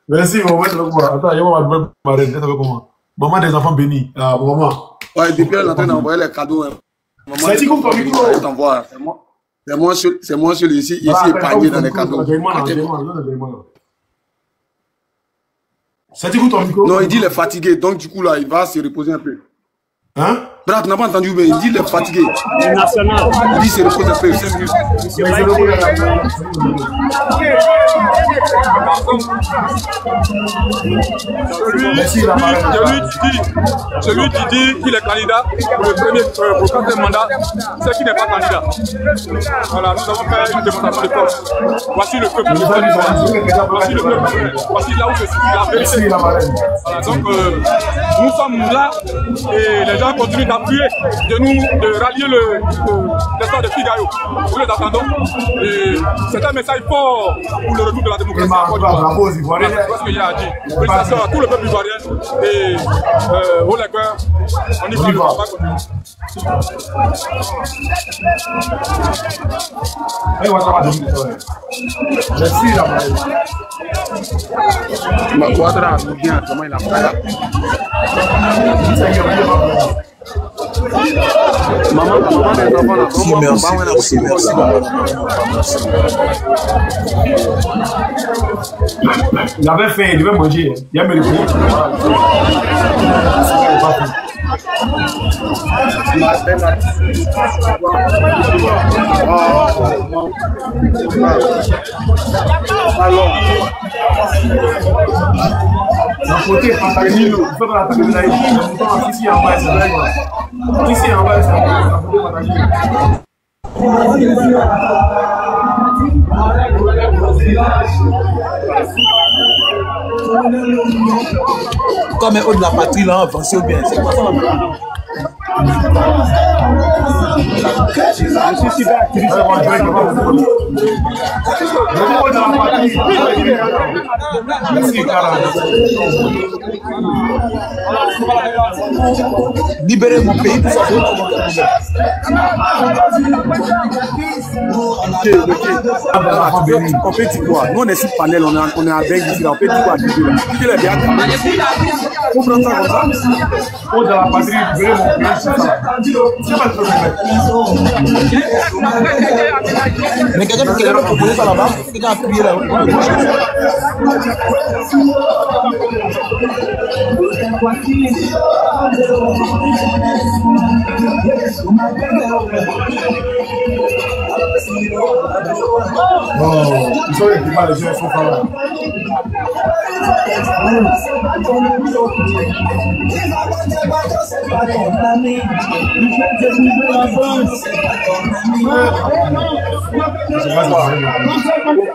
Merci, maman. Attends, il y a ma marraine. Maman des enfants bénis. Ah, maman. Ouais, depuis elle est en train d'envoyer les cadeaux. C'est dit, comme ton micro. C'est moi celui ici, épargné dans les cadeaux. C'est dit, ton micro. Non, il dit il est fatigué, donc du coup, là, il va se reposer un peu. Hein? Brad, tu n'as pas entendu, mais il dit il est fatigué. National. Il dit il se repose un peu, 5 minutes. Celui qui dit qu'il est candidat pour le premier mandat, c'est qui n'est pas candidat. Voilà, nous avons fait une démonstration de force. Voici le peuple. Voici le peuple. Voici là où se situe la vérité. Voilà, donc nous sommes là et les gens continuent d'appuyer, de rallier l'espoir de Figaro. Nous les attendons. Et c'est un message fort pour le retour de la démocratie en Côte d'Ivoire. Voilà, c'est ce qu'il y a à dire. Félicitations à tout le peuple ivoirien et aux Légueurs. On y va, le combat continue. Merci, la Ma quadra, bien, comment il a fait là? Maman, des enfants là. Merci. Il avait faim, il devait manger. Il a mis le coup. La côté partagée, il faut que la table là, ici en bas, c'est vrai. Ici en bas, c'est la côté partagée. Comme un haut de la patrie là, avancé ou bien. C'est quoi ça? Je suis super activiste. Libérer mon pays, tout ça. On peut dire quoi? Nous on est sur panel, on est à Beng ici, on peut dire quoi? Qui est bien? On prend ça comme ça. Oh, dans la patrie, libérer mon pays, c'est ça. C'est pas le problème. Mais quelqu'un peut proposer ça là-bas? Quelqu'un a appuyé là. Non, ils sont les plus les gens sont pas là.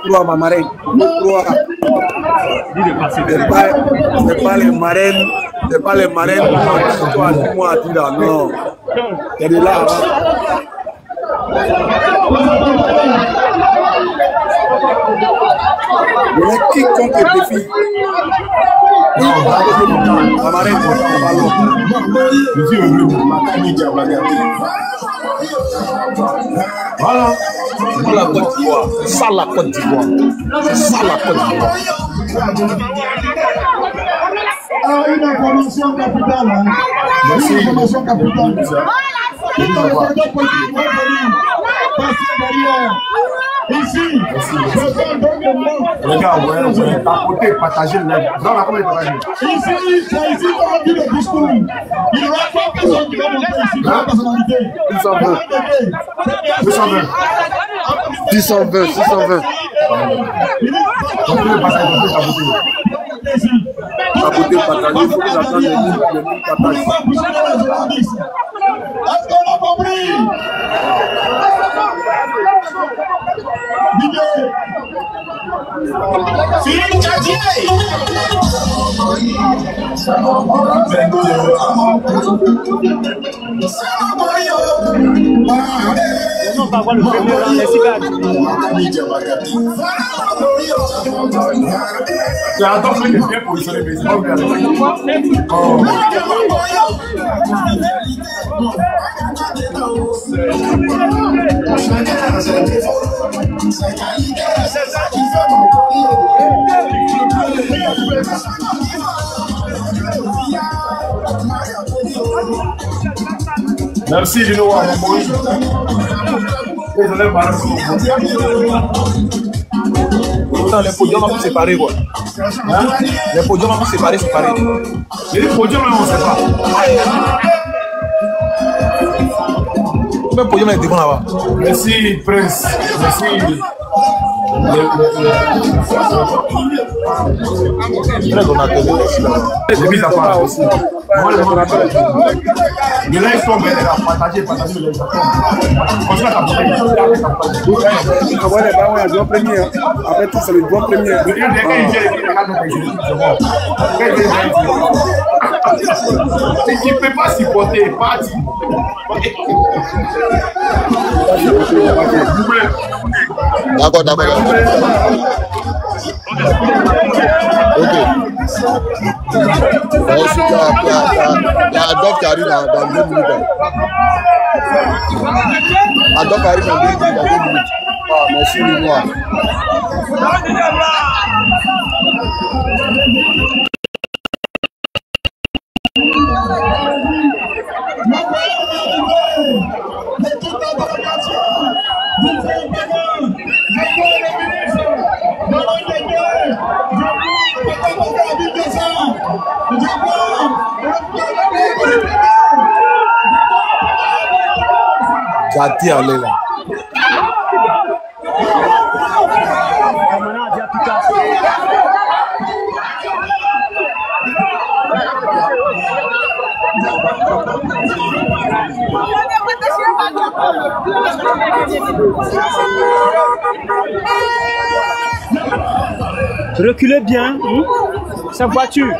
Pourquoi ma marraine? Pourquoi? C'est pas les marraines. C'est pas les marraines. Dis-moi, dis-là, non. C'est de là. Il y a quiconque défi. Non, la marraine, voilà. C'est la Côte d'Ivoire. C'est ça la Côte d'Ivoire. C'est ça la Côte d'Ivoire. Une information capitale. Une information capitale. Ici, regarde, ouais, à côté, partager le lait. Non, la comment partager? Ici, c'est ici qu'on a dit le discours. Il n'y aura pas personne qui va monter ici, la personnalité. 220. 620, 620. On peut le passer, on peut s'aboter. À côté, partager, il faut que j'attende les mille partages. Est-ce qu'on a compris? Philippe Chadier. On va voir le premier rang, les cigales. C'est un temps que je viens positionner, mais c'est pas bien. Oh. Merci de nous avoir envoyé. Pourtant, les podiums vont séparer quoi. Les podiums vont séparer. Les podiums, on ne sait pas. Combien de podiums est devant là-bas? Merci, Prince. Merci. Très donateur. Les mises à part aussi. Mais là, ils sont bien là, partager les gens. Continue à t'apporter. Ouais, le droit premier. Après tout, c'est le droit premier. Il ne peut pas supporter, parti. D'accord. Ok. Ensuite, il y a Adolphe qui arrive dans 2 minutes. Adolphe arrive dans 2 minutes. Ah, merci, Linois. Jati allé là. Reculez bien, sa voiture.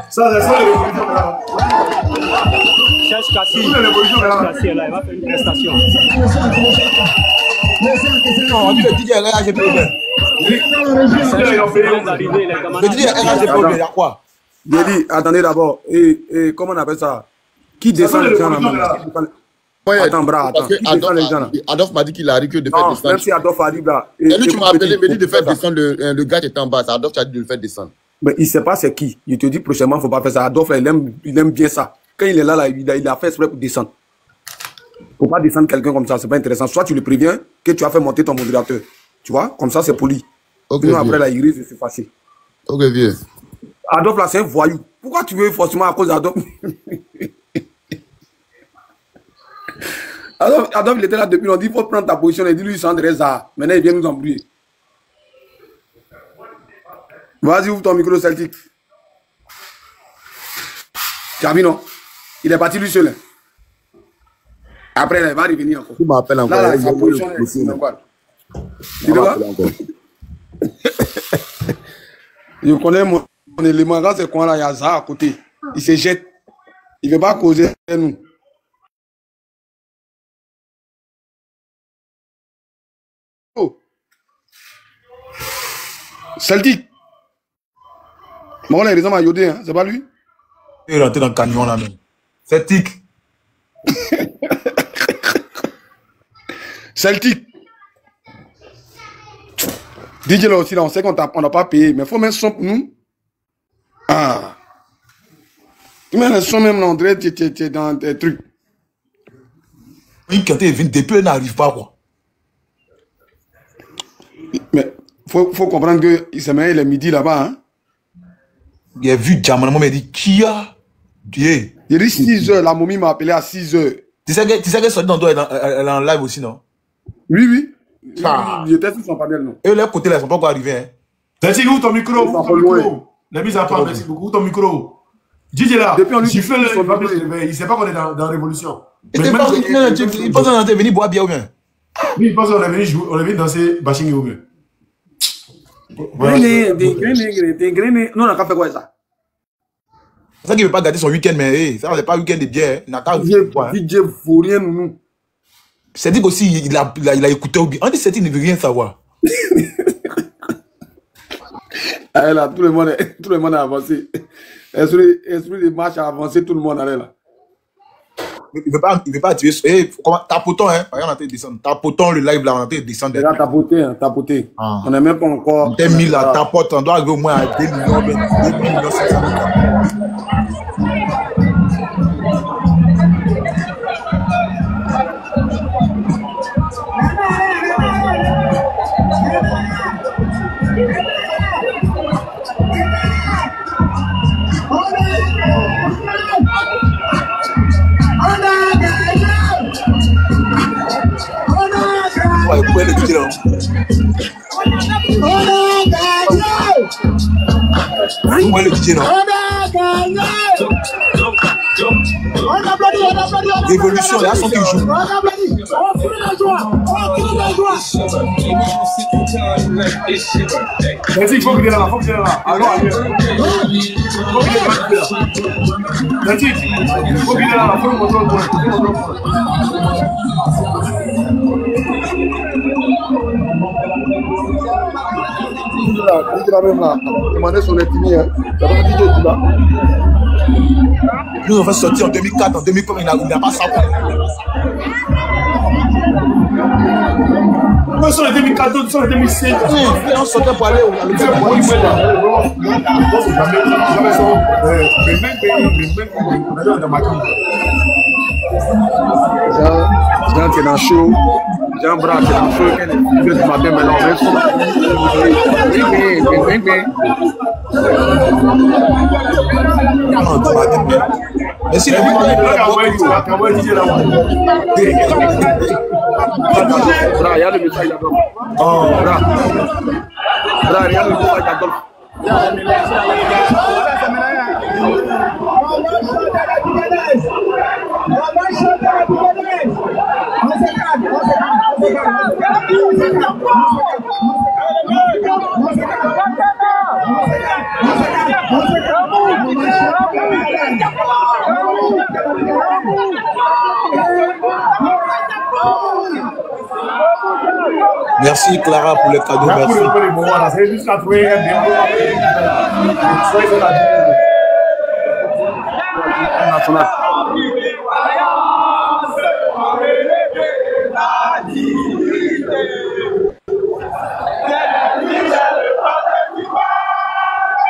Ça, c'est ça, l'évolution. Cherche Cassie. Cassie est là, il va faire une prestation. Non, on dit le DJ RHGP. Le DJ RHGP, il y a quoi? J'ai dit, attendez d'abord, et comment on appelle ça? Qui descend les gens là? Attends, bras, attends. Adolphe m'a dit qu'il arrive que de faire descendre. Même si Adolphe arrive là. Et lui, tu m'as appelé, il m'a dit de faire descendre le gars qui est en bas. Adolphe t'a dit de le faire descendre. Mais il ne sait pas c'est qui. Il te dit prochainement, il ne faut pas faire ça. Adolphe, il aime bien ça. Quand il est là, il a fait exprès pour descendre. Il ne faut pas descendre quelqu'un comme ça, ce n'est pas intéressant. Soit tu le préviens que tu as fait monter ton modérateur. Tu vois, comme ça, c'est poli. Ok. Sinon, après, là, il risque de se fâcher. Ok, vieux. Adolphe, là, c'est un voyou. Pourquoi tu veux forcément à cause d'Adolphe? Adolphe, il était là depuis, on dit, il faut prendre ta position. Il dit, lui, il s'en dresse à. Maintenant, il vient nous embrouiller. Vas-y, ouvre ton micro, Celtic. Tu as vu, non? Il est parti lui seul. Après, là, il va revenir encore. Tu m'appelles encore. Là, sa position est encore. Tu vois? Je connais mon élément. Quand c'est quoi là, il y a ça à côté. Il se jette. Il ne veut pas causer avec nous. Oh. Celtic. Bon, là, il est à Yodé, hein? C'est pas lui? Il est rentré dans le camion là même. Celtic. Celtic. DJ là aussi, là, on sait qu'on n'a pas payé, mais il faut mettre son pour nous. Ah. Tu mets le son même là, on dirait que tu es dans des trucs. Une quantité de depuis, elle n'arrive pas, quoi. Mais faut comprendre que il se met le midi là-bas, hein? Il a vu Diamant, il m'a dit, qui a? Dieu. Il dit 6 heures, la momie m'a appelé à 6 heures. Tu sais que sorti dans le dos, elle est en live aussi, non? Oui, oui. Ah. Il était sur son panel, non? Et leur côté là, ils sont pas encore arrivés, hein? Merci, ouvre ton micro, ouvre ton micro. La mise à part, merci beaucoup, ouvre ton micro. DJ là, il ne sait pas qu'on est dans la révolution. Il pense qu'on est venu boire bien ou bien? Oui, il pense qu'on est venu danser bashing ou bien. Non, on n'a pas fait quoi ça? C'est ça qu'il ne veut pas garder son week-end, mais ça n'est pas un week-end de bière. Il n'a qu'à DJ vaut rien, nous. C'est dit qu'aussi, il a écouté. On dit que il ne veut rien savoir. Allez là, tout le monde a avancé. Esprit de marche a avancé, tout le monde allait là. Il ne veut pas tuer. Tapotons, hein. Regarde, on a été descendre. Tapotons le live là, on a été descendre. Regarde, tapoter, hein, tapoter. Ah. On n'est même pas encore. On t'a mis la tapote, on doit arriver au moins à 2 millions, 2 millions 500 000. Ouais, vous pouvez le dire. Vous pouvez le dire, non? Révolution, il y a son qui joue. Merci, il faut que tu es là, il faut que tu es là. Alors, il faut que tu es là. Merci, il faut que tu es là, il faut que tu es là. Nous, on va sortir en 2004, en 2004, il n'a pas ça. Moi, sur le 2014, sur le 2016. On sortait pour aller au Jean qui est dans chaud, Jean Bras qui est dans chaud, qui est du matin, mais non, mais si les Bras, il y a le message d'Adolphe. Bras, il y a le message d'Adolphe. Merci Clara pour le cadeau. Merci.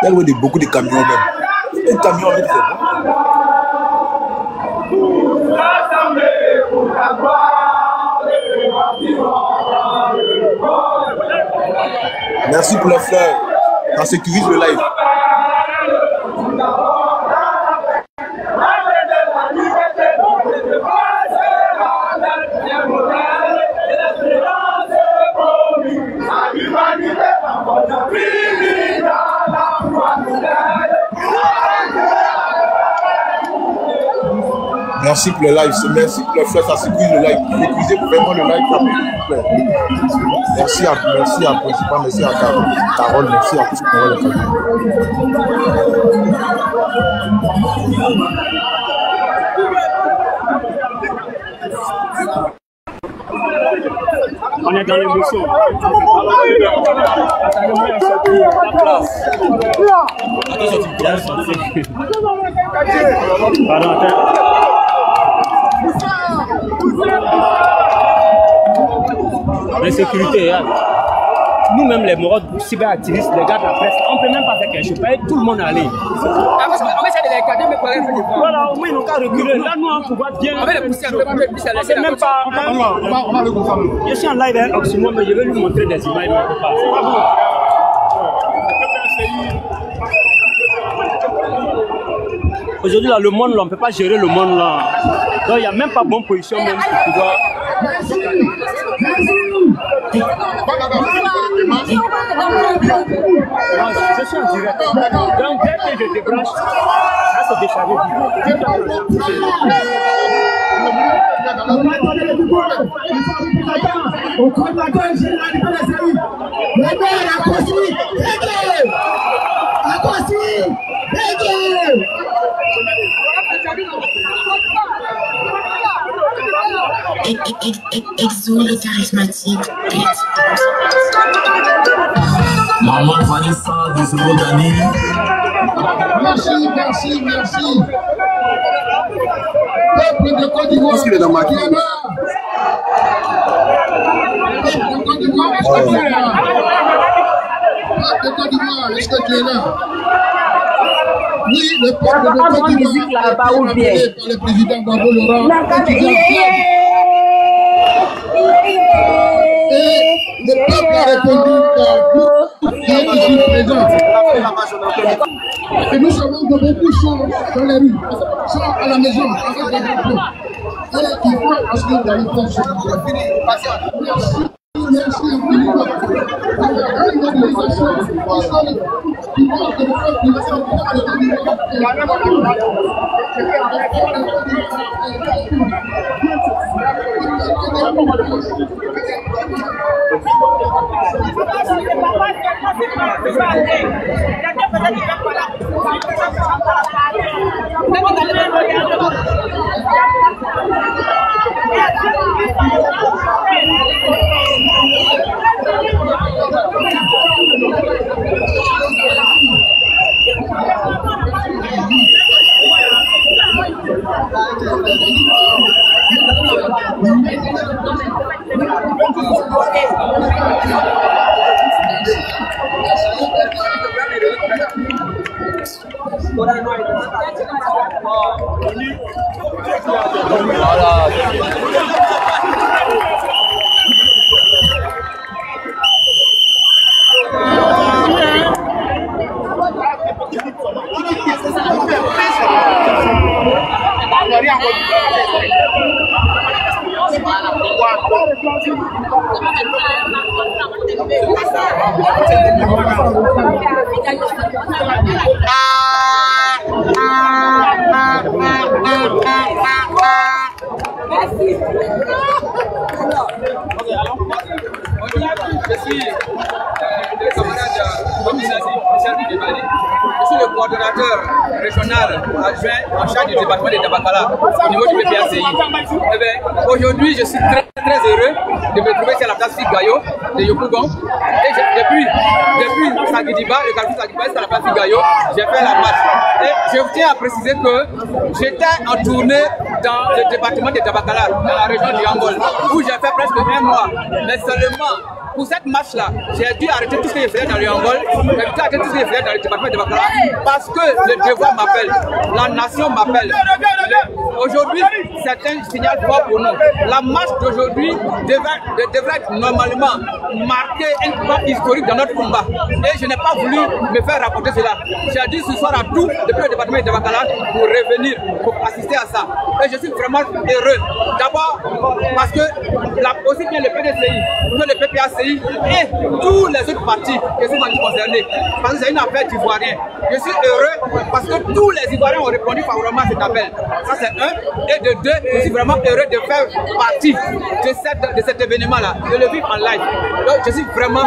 Il y a beaucoup de camions même. Les camions avec ça. Merci pour les fleurs. Ça sécurise le live. Merci pour le live, merci pour le fleurs, ça sécurise le live. Sécurisez vraiment le live. Merci à Principal, merci à Carole, merci à tous pour le cadeau. On est dans l'émotion. L'insécurité, hein. Nous-mêmes, les moraux cyberactivistes, les gars de la presse, on ne peut même pas faire quelque chose. Tout le monde est allé. Voilà, au moins, ils n'ont qu'à reculer. Là, nous, on pouvoir bien. C'est même pas. Je suis en live avec Oxymore, mais je vais lui montrer des images. Aujourd'hui, là, le monde, là, on ne peut pas gérer le monde, là. Donc, il n'y a même pas bonne position, même pour pouvoir. Je suis en direct. Donc, dès que je débranche, ça se décharge. Exo, le charismatique. Maman Vanessa de Zolodani. Merci. Peuple de Côte d'Ivoire. Est-ce qu'il est dans ma Peuple de Côte d'Ivoire, est-ce que tu es là? Peuple de Côte d'Ivoire, est-ce que tu es là? Oui, le peuple de Côte d'Ivoire a été appelé par le président Gbagbo Laurent. Et le peuple a répondu par vous qui êtes ici présents. Et nous savons que beaucoup sont dans les rues, sont à la maison avec des drapeaux. Et qui vont ensuite d'aller faire ce qu'on a fini. Merci à vous. Je suis le coordonnateur régional adjoint en charge du département de Dabakala au niveau du PPACI. Aujourd'hui, je suis très heureux de me trouver sur la place Figayo de Yopougon. Et depuis Sagidiba, le quartier Sagidiba, c'est la place Figayo, j'ai fait la marche. Et je tiens à préciser que j'étais en tournée dans le département de Dabakala, dans la région du Yangol, où j'ai fait presque 1 mois. Mais seulement pour cette marche-là, j'ai dû arrêter tout ce que je faisais dans le Yangol, j'ai dû arrêter tout ce que je faisais dans le département de Dabakala, parce que le devoir m'appelle, la nation m'appelle. Aujourd'hui, c'est un signal fort pour nous. La marche d'aujourd'hui devrait être normalement marquer un point historique dans notre combat. Et je n'ai pas voulu me faire raconter cela. J'ai dit ce soir à tout, depuis le département de Dabakala, pour revenir, pour assister à ça. Et je suis vraiment heureux. D'abord, parce que aussi bien le PDCI, que le PPACI et tous les autres partis qui sont concernés. Parce que c'est une affaire d'Ivoiriens. Je suis heureux parce que tous les Ivoiriens ont répondu favorablement à cet appel. Ça c'est un. Et de deux, je suis vraiment heureux de faire partie de cet événement-là, de le vivre en live. Donc je suis vraiment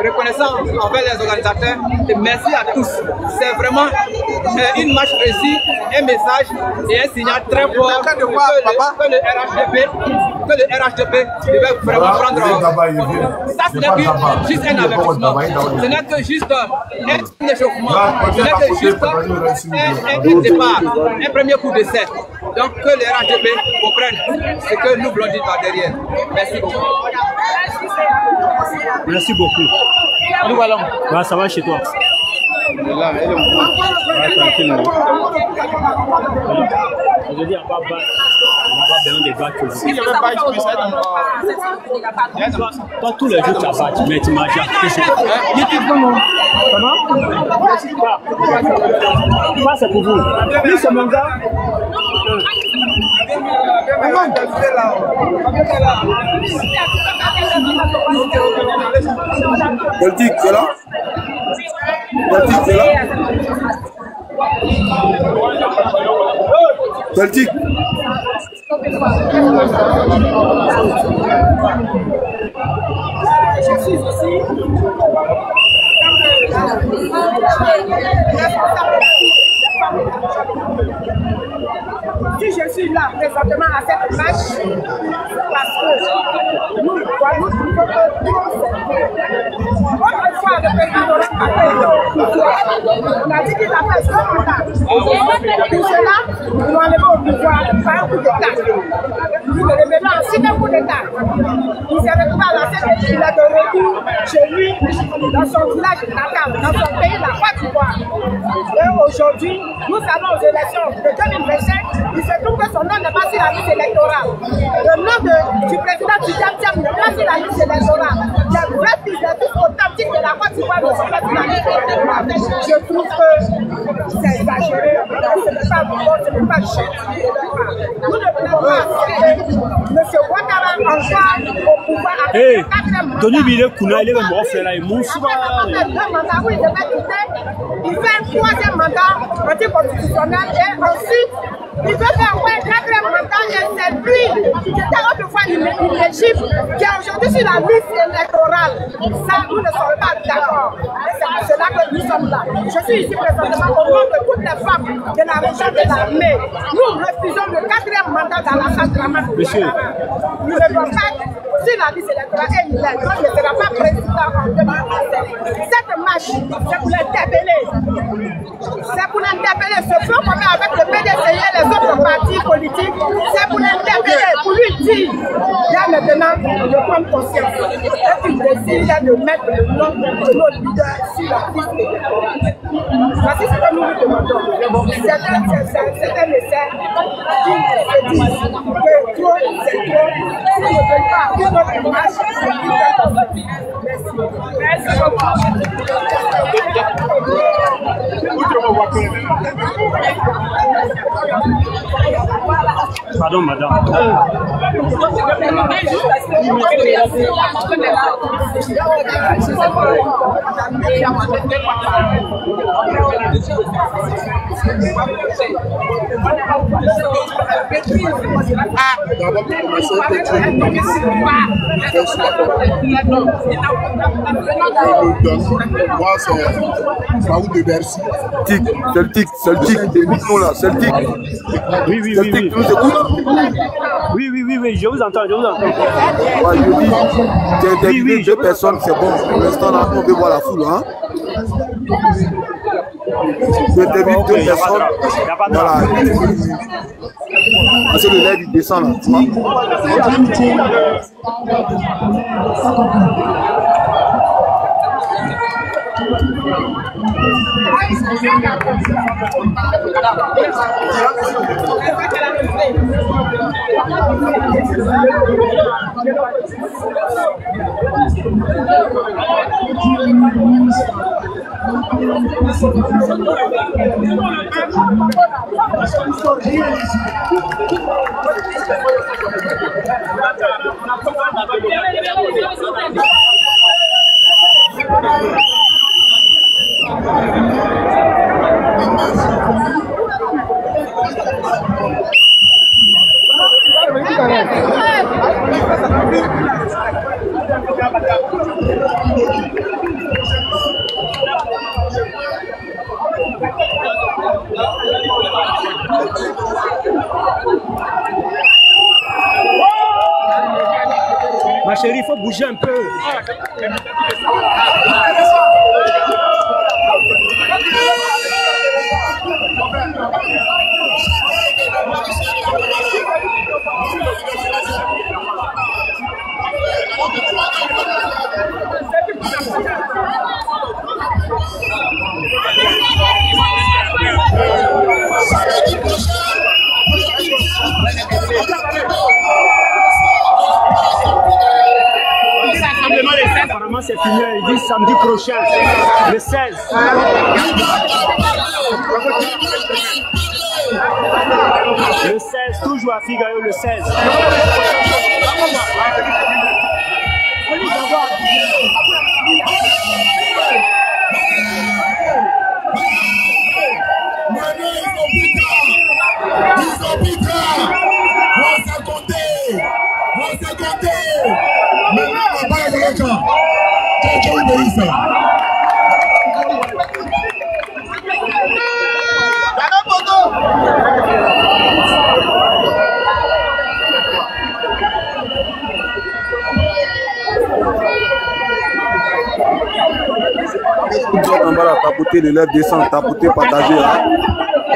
reconnaissant envers les organisateurs et merci à tous. C'est vraiment une marche réussie, un message et un signal très fort que le RHDP devait vraiment prendre. Ça, ce n'est que juste un avertissement, ce n'est que juste un échauffement, ce n'est que juste un départ, un premier coup d'essai. Donc que les RHDP comprennent ce que nous voulons dire par derrière. Merci beaucoup. Merci beaucoup. Bah, ça va chez toi? Là, elle est tranquille. Aujourd'hui, on va besoin de battre. Toi, tous les jours, tu as battu, mais tu m'as jamais. Comment? Ça, c'est pour vous. Lui, c'est mon gars. Politique, c'est là? Politique, c'est là? Politique. Je suis aussi si je suis là présentement à cette marche, parce que nous voyons que autrefois le président de la on a dit qu'il a fait son mandat. Pour cela, nous enlevons au pouvoir par un coup d'État. Nous le revenons en 6 coup d'État. Il s'est retrouvé à la scène et il est de retour chez lui, dans son village natal, dans son pays, la Côte d'Ivoire. Et aujourd'hui, nous allons aux élections de 2025. Il se trouve que son nom n'est pas sur la liste électorale. Le nom du président Tidjam Thiam n'est pas sur la liste électorale. Les vrais fils authentiques de la Côte d'Ivoire ne sont pas sur la liste électorale. Je trouve que c'est exagéré. Ce n'est pas bon, ce n'est pas juste. Nous ne pouvons pas accepter M. Ouattara encore au pouvoir avec le 4e mandat. Tony Bile Kouna, il est mort, c'est là, il mousse. Après 2 mandats où il devait quitter, il fait un 3e mandat anticonstitutionnel et ensuite il veut faire un 4e mandat et c'est lui qui était autrefois l'Égypte qui est aujourd'hui sur la liste électorale. Ça, nous ne sommes pas d'accord. Et c'est pour cela que nous sommes là. Je suis ici présentement au nom de toutes les femmes de la région de l'armée. Nous refusons le 4e mandat dans la salle de la marche. Monsieur. Nous ne voulons pas Si la liste électorale est nouvelle, donc ne sera pas président en 2017. Cette marche, c'est pour l'interpeller. C'est pour l'interpeller. Ce front commun avec le PDCI et les autres partis politiques, c'est pour l'interpeller, pour lui dire, là maintenant, de prendre conscience. Et qu'il décide de mettre le nom de nos leaders sur la liste électorale. Voici ce que nous lui demandons. C'est un message qui se dit que trop, c'est trop. Si on ne veut pas que notre marche, c'est merci. Merci beaucoup. Pardon, madame. Moi, c'est Raoult de Bercy. Celtic, écoute-nous là, Celtic. Oui, oui, Celtic, oui. tu nous écoutes? Oui, je vous entends, Ouais, je dis, tu as interviewé deux personnes, c'est bon. Pour l'instant, là, on veut voir la foule, hein. Tu as interviewé deux personnes. Voilà. Parce que le lèvre, il descend là, tu vois. Ma chérie, il faut bouger un peu. Apparemment, c'est fini. Ils disent samedi prochain, le 16. Le 16, toujours à Figaro, le 16. Tapoter, les lèvres descendent, tapoter, partager.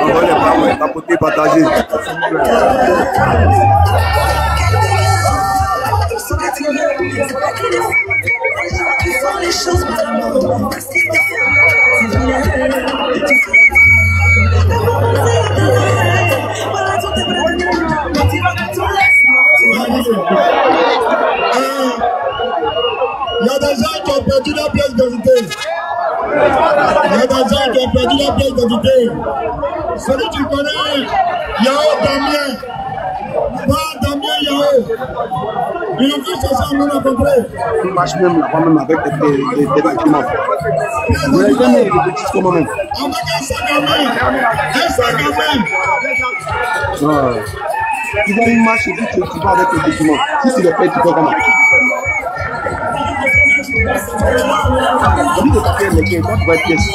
Envoie les bras, tapoter, partager. Il y a des gens qui ont perdu la pièce d'identité. Il y a des gens qui ont perdu la pièce d'identité. Celui qui connaît Yao Damien, pas Damien Yao. Il a vu ce soir, nous rencontrer. Il marche même là-bas, même avec des bâtiments. Vous n'avez jamais des petits comment même. Avec un sac à main. Un sac à main. Tu vas une marche et puis tu vas avec les documents. Si c'est le fait, tu fais comment? On dit de papier, mais qui est pas pour être pièce.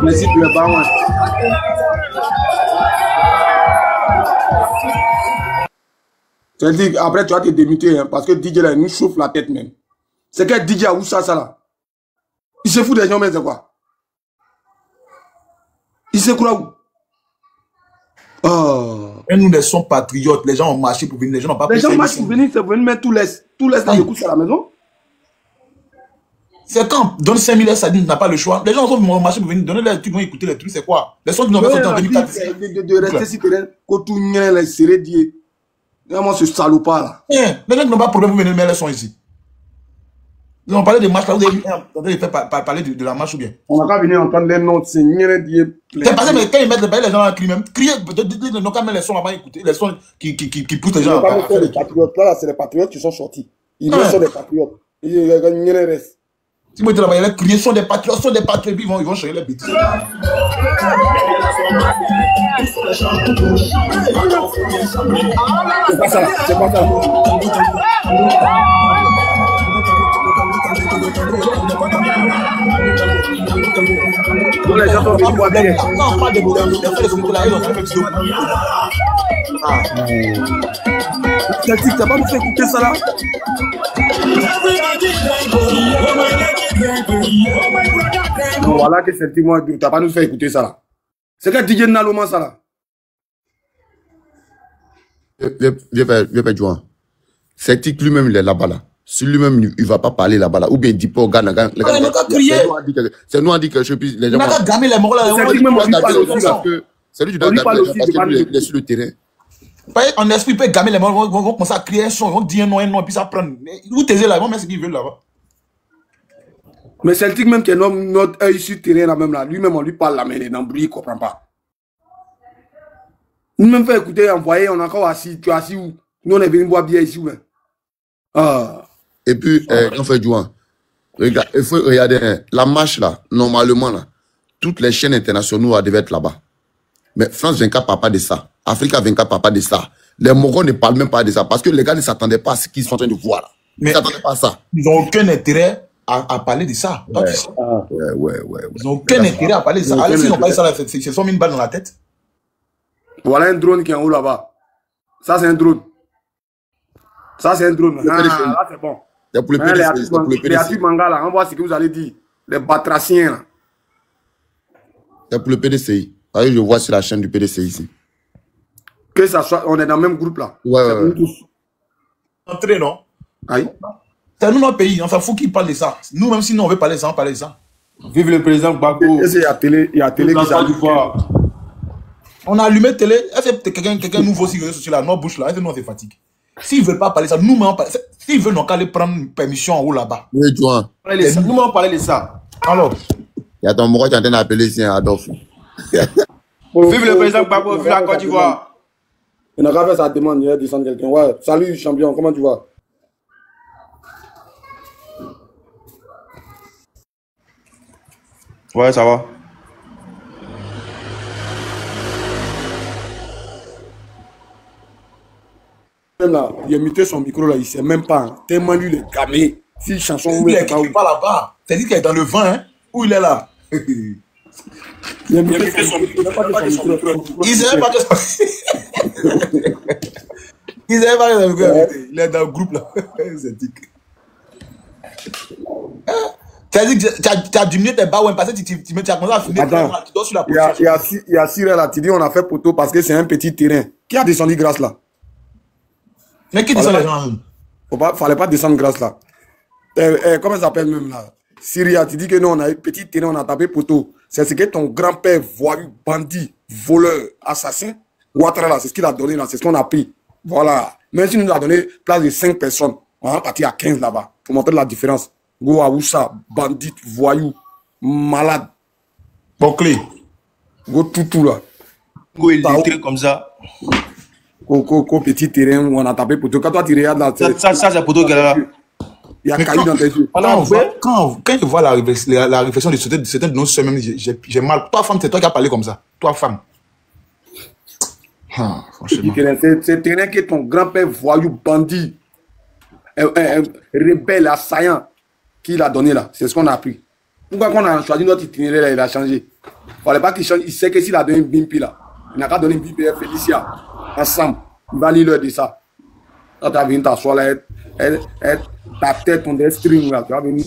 Merci pour le baron. C'est-à-dire, après, tu vas te démuter, hein, parce que DJ là, il nous chauffe la tête même. C'est quel DJ a où ça là? Il se fout des gens, mais c'est quoi? Il se croit où? Oh. Et nous, les sons patriotes, les gens ont marché pour venir, les gens n'ont pas Les gens marchent pour venir, c'est pour venir mettre tout l'Est dans le couche à la maison. C'est quand donne 5 000 ça dit n'a pas le choix. Les gens ont marché pour venir donner les trucs, vont écouter les trucs, c'est quoi? Les sons qui n'ont pas sorti en 2004. De rester si terrain, quand tout le monde est serré, dit, vraiment ce salopard là. Les gens qui n'ont pas de problème pour venir mettre les sons ici. Ils ont parlé de marche là, vous avez fait parler de la marche ou bien? On n'a qu'à venir entendre les noms, c'est c'est parce que quand ils mettent les gens à crier, même crier, ils n'ont qu'à mettre les sons là-bas, écouter, les sons qui poussent les gens à faire les patriotes. Là, c'est les patriotes qui sont sortis. Ils sont des patriotes. Ils restent. Si vous êtes là-bas, ils crier, sont des patriotes, puis ils vont changer les bêtises. C'est pas ça, c'est pas ça. Donc les gens sont venus boire bien. Quand on parle de là, ils ont fait le vidéo. Celtic, t'as pas nous fait écouter ça là? Non, voilà que Celtic, moi, t'as pas nous fait écouter ça là. C'est que DJ Naloma ça là. Viens faire Joan. Celtic lui-même, il est là-bas là. Si lui-même, il ne va pas parler là-bas là. Ou bien il dit pas au gars, c'est nous on dit que je puisse. Les gens vont gagner les morts là. C'est lui qui doit gagner parce que lui, il est sur le terrain. En esprit, il peut gagner les morts, ils vont commencer à crier un son, ils vont dire un nom, et puis ça prend. Où t'es là, ils vont mettre ce qu'ils veulent là-bas. Mais Celtic même qui est notre œil sur le terrain là même là, lui-même on lui parle là, mais il est dans le bruit, il ne comprend pas. Nous-mêmes fait écouter, envoyer, on est encore assis, tu es assis où? Nous on est venu boire bien ici, ouais. Et puis, on fait Joan. Regarde, il faut regarder la marche là, normalement là, toutes les chaînes internationales devaient être là-bas. Mais France 24 parle pas de ça. Africa 24 parle pas de ça. Les Mogons ne parlent même pas de ça parce que les gars ne s'attendaient pas à ce qu'ils sont en train de voir là. Ils ne s'attendaient pas à ça. Ils n'ont aucun intérêt à parler de ça. Ouais. Ils n'ont aucun intérêt à parler de ça. Allez, s'ils ont parlé de ça, ils se sont mis une balle dans la tête. Voilà un drone qui est en haut là-bas. Ça, c'est un drone. Ça, c'est un drone. Là, c'est bon. C'est pour le PDC. Les Ati Manga, là, on voit ce que vous allez dire. Les batraciens, là. C'est pour le PDCI. Je vois sur la chaîne du PDCI ici. Que ça soit, on est dans le même groupe, là. Ouais. Entrée, non? Aïe. C'est nous, notre pays. On s'en fout qu'ils parlent de ça. Nous, même si nous, on veut parler de ça, on parle de ça. Vive le président Gbagbo. Il y a télé qui s'allume. On a allumé télé. Est-ce que quelqu'un nouveau sur la notre bouche là? Est-ce que nous on se fatigue? S'ils ne veulent pas parler de ça, nous-mêmes on parle. S'ils veulent, on va aller prendre une permission en haut là-bas. Oui, Joan. Nous-mêmes on parlait de ça. Alors. Il y a ton mot qui est en train d'appeler ici Adolphe. Vive le président Gbagbo, vive la Côte d'Ivoire. Il n'a qu'à faire sa demande, il va descendre quelqu'un. Ouais, salut champion, comment tu vas? Ouais, ça va. Là, il a muté son micro là, il sait même pas. Hein. Tellement lui, le gamé. Si chanson où il est pas là-bas. C'est dit qu'il est dans le vent, hein. Où il est là? Il a muté son micro. Il savait pas que ça. Il savait pas que ça. Il est dans le groupe là. C'est dit. C'est-à-dire que tu as diminué tes bas, parce que tu as commencé à finir. Tu dors sur la position. Il y a Cyril là, tu dis on a fait poteau parce que c'est un petit terrain. Qui a descendu grâce là? Mais qui descend les gens? Fallait pas descendre grâce là. comment ça s'appelle même là? Syria, tu dis que nous, on a eu petit terrain, on a tapé poteau. C'est ce que ton grand-père, voyou, bandit, voleur, assassin, Ouattara là, c'est ce qu'il a donné là, c'est ce qu'on a pris. Voilà. Même si nous a donné place de 5 personnes, on va partir à 15 là-bas pour montrer la différence. Go Aoussa, bandit, voyou, malade. Bouclé. Go tout là. Go illettré comme ça. Go petit terrain où on a tapé poteau. Quand toi tu regardes là, ça c'est poteau qu'elle a là. Il y a caillou dans tes yeux. Quand je vois la réflexion de certains de nos soeurs, même j'ai mal. Toi, femme, c'est toi qui as parlé comme ça. Toi, femme. Ah, franchement. C'est terrain que ton grand-père voyou, bandit, rebelle, assaillant, qui l'a donné là. C'est ce qu'on a appris. Pourquoi qu'on a choisi notre itinéraire là, il a changé. Il ne fallait pas qu'il change. Il sait que s'il a donné une bimpi là, il n'a qu'à donner une bimpi à Félicia. Ensemble. Il va lire de ça. Quand tu as venu t'asseoir là, ta tête, ton string là, tu vas venir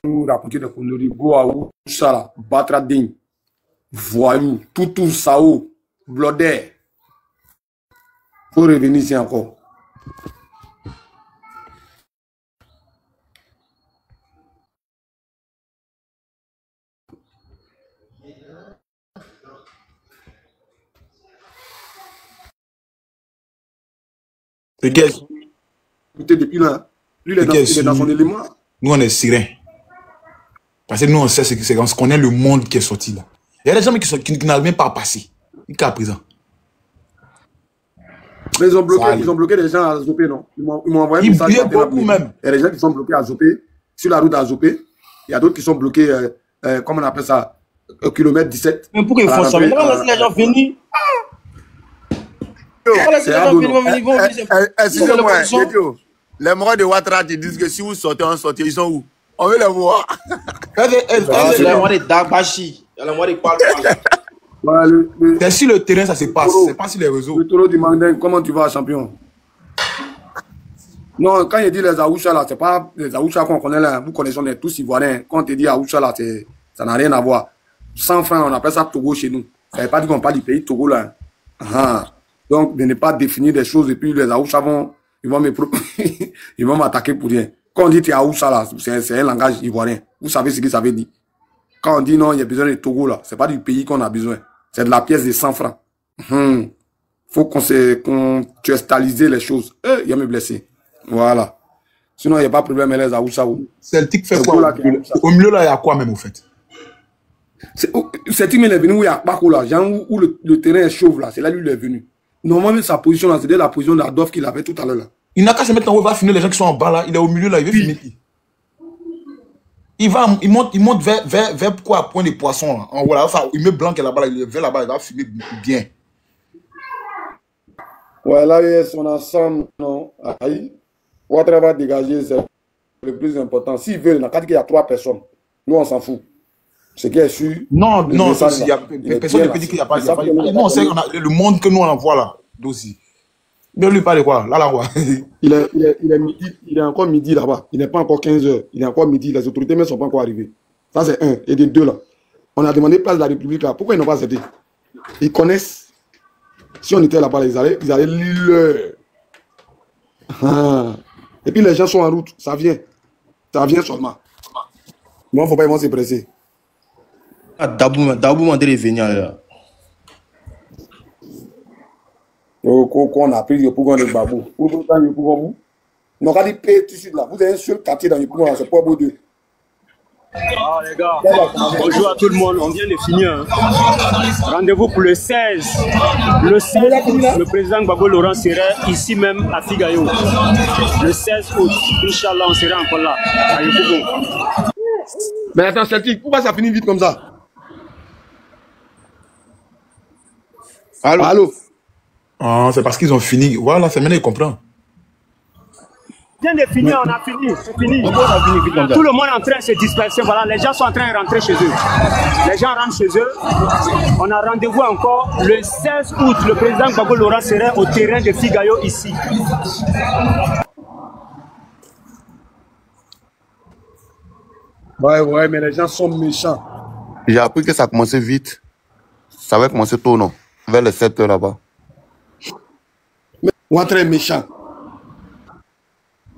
nous raconter des conneries. Go à où ça là, Batra Ding, voyou, tout sao, blodé. Faut revenir ici encore. Écoutez, depuis là, lui, il est dans son élément. Nous, on est Syriens. Parce que nous, on sait ce que c'est. On connaît le monde qui est sorti là. Il y a des gens qui n'arrivent même pas à passer. Jusqu'à présent. Mais ils ont bloqué les gens à Zopé, non? Ils m'ont envoyé un message. Il y a beaucoup même. Il y a des gens qui sont bloqués à Zopé, sur la route à Zopé. Il y a d'autres qui sont bloqués, comment on appelle ça, au kilomètre 17. Mais pourquoi ils font ça? Mais comment laisser les gens venir? Excusez-moi, les morts de Ouattara te disent que si vous sortez, on sortit, ils sont où? On veut les voir. C'est les morts de Dagbashi. Il y a les morts de Kwalpa. C'est sur le terrain, ça se passe. C'est pas sur les réseaux. Le taureau du Mandin, comment tu vas, champion? Non, quand il dit les Aoucha là, c'est pas les Aoucha qu'on connaît là. Vous connaissez, on est tous ivoiriens. Quand on te dit Aoucha là, ça n'a rien à voir. 100 francs, on appelle ça Togo chez nous. Ça ne veut pas dire qu'on parle du pays Togo là. Donc, de ne pas définir des choses et puis les Aoucha ils vont m'attaquer pour rien. Quand on dit Aoucha là, c'est un langage ivoirien. Vous savez ce que ça veut dire. Quand on dit non, il y a besoin de Togo là, c'est pas du pays qu'on a besoin. C'est de la pièce de 100 francs. Faut contextualiser les choses. Il y a me blessé. Voilà. Sinon, il n'y a pas de problème, les Aoucha. Celtic fait quoi? Au milieu là, il y a quoi même au fait? Celtic est venu où il y a Bako là, où le terrain est chauve là, c'est là où il est venu. Normalement, sa position là, c'était la position d'Adolphe qu'il avait tout à l'heure là. Il n'a qu'à se mettre en haut, il va finir les gens qui sont en bas là, il est au milieu là, il veut finir. Il monte vers quoi, point de poisson là. En haut là, enfin, il met blanc là-bas, il est vers là-bas, il va finir bien. Ouais, là, il y a son ensemble, non. Aïe. Ouattara va dégager, c'est le plus important. S'il veut, il n'a qu'à dire qu'il y a 3 personnes. Nous, on s'en fout. Ce qui est sûr. Non, personne ne peut dire qu'il n'y a pas. Non, on sait le monde que nous on envoie là, d'aussi. Ne lui parle de quoi? Là, quoi. Il est encore midi là-bas. Il n'est pas encore 15 h. Il est encore midi. Les autorités ne sont pas encore arrivées. Ça, c'est un. Et de deux là. On a demandé place de la République là. Pourquoi ils n'ont pas accepté? Ils connaissent. Si on était là-bas, ils allaient lire. Et puis les gens sont en route. Ça vient. Ça vient seulement. Mais il ne faut pas se presser. Dabou m'a dit de venir là. Qu'on a pris le pouvoir de Babou. Vous avez le pouvoir, vous? Non, quand il paye tout de suite là, vous avez un seul quartier dans le pouvoir, c'est pas beau deux. Ah les gars, bonjour à tout le monde, on vient de finir. Rendez-vous pour le 16. Le 16 août, le président Gbagbo Laurent serait ici même à Figayo. Le 16 août, Inch'Allah, on sera encore là. Mais attends, Celtic, pourquoi ça finit vite comme ça? Allô? Ah, c'est parce qu'ils ont fini. Voilà, c'est maintenant, ils comprennent. Vient de finir, on a fini, c'est fini. Tout le monde est en train de se disperser. Voilà, les gens sont en train de rentrer chez eux. Les gens rentrent chez eux. On a rendez-vous encore le 16 août. Le président Gbagbo Laurent serait au terrain de Figayo ici. Ouais, mais les gens sont méchants. J'ai appris que ça a commencé vite. Ça va commencer tôt, non? Vers les 7 h là-bas. Ouattara est méchant.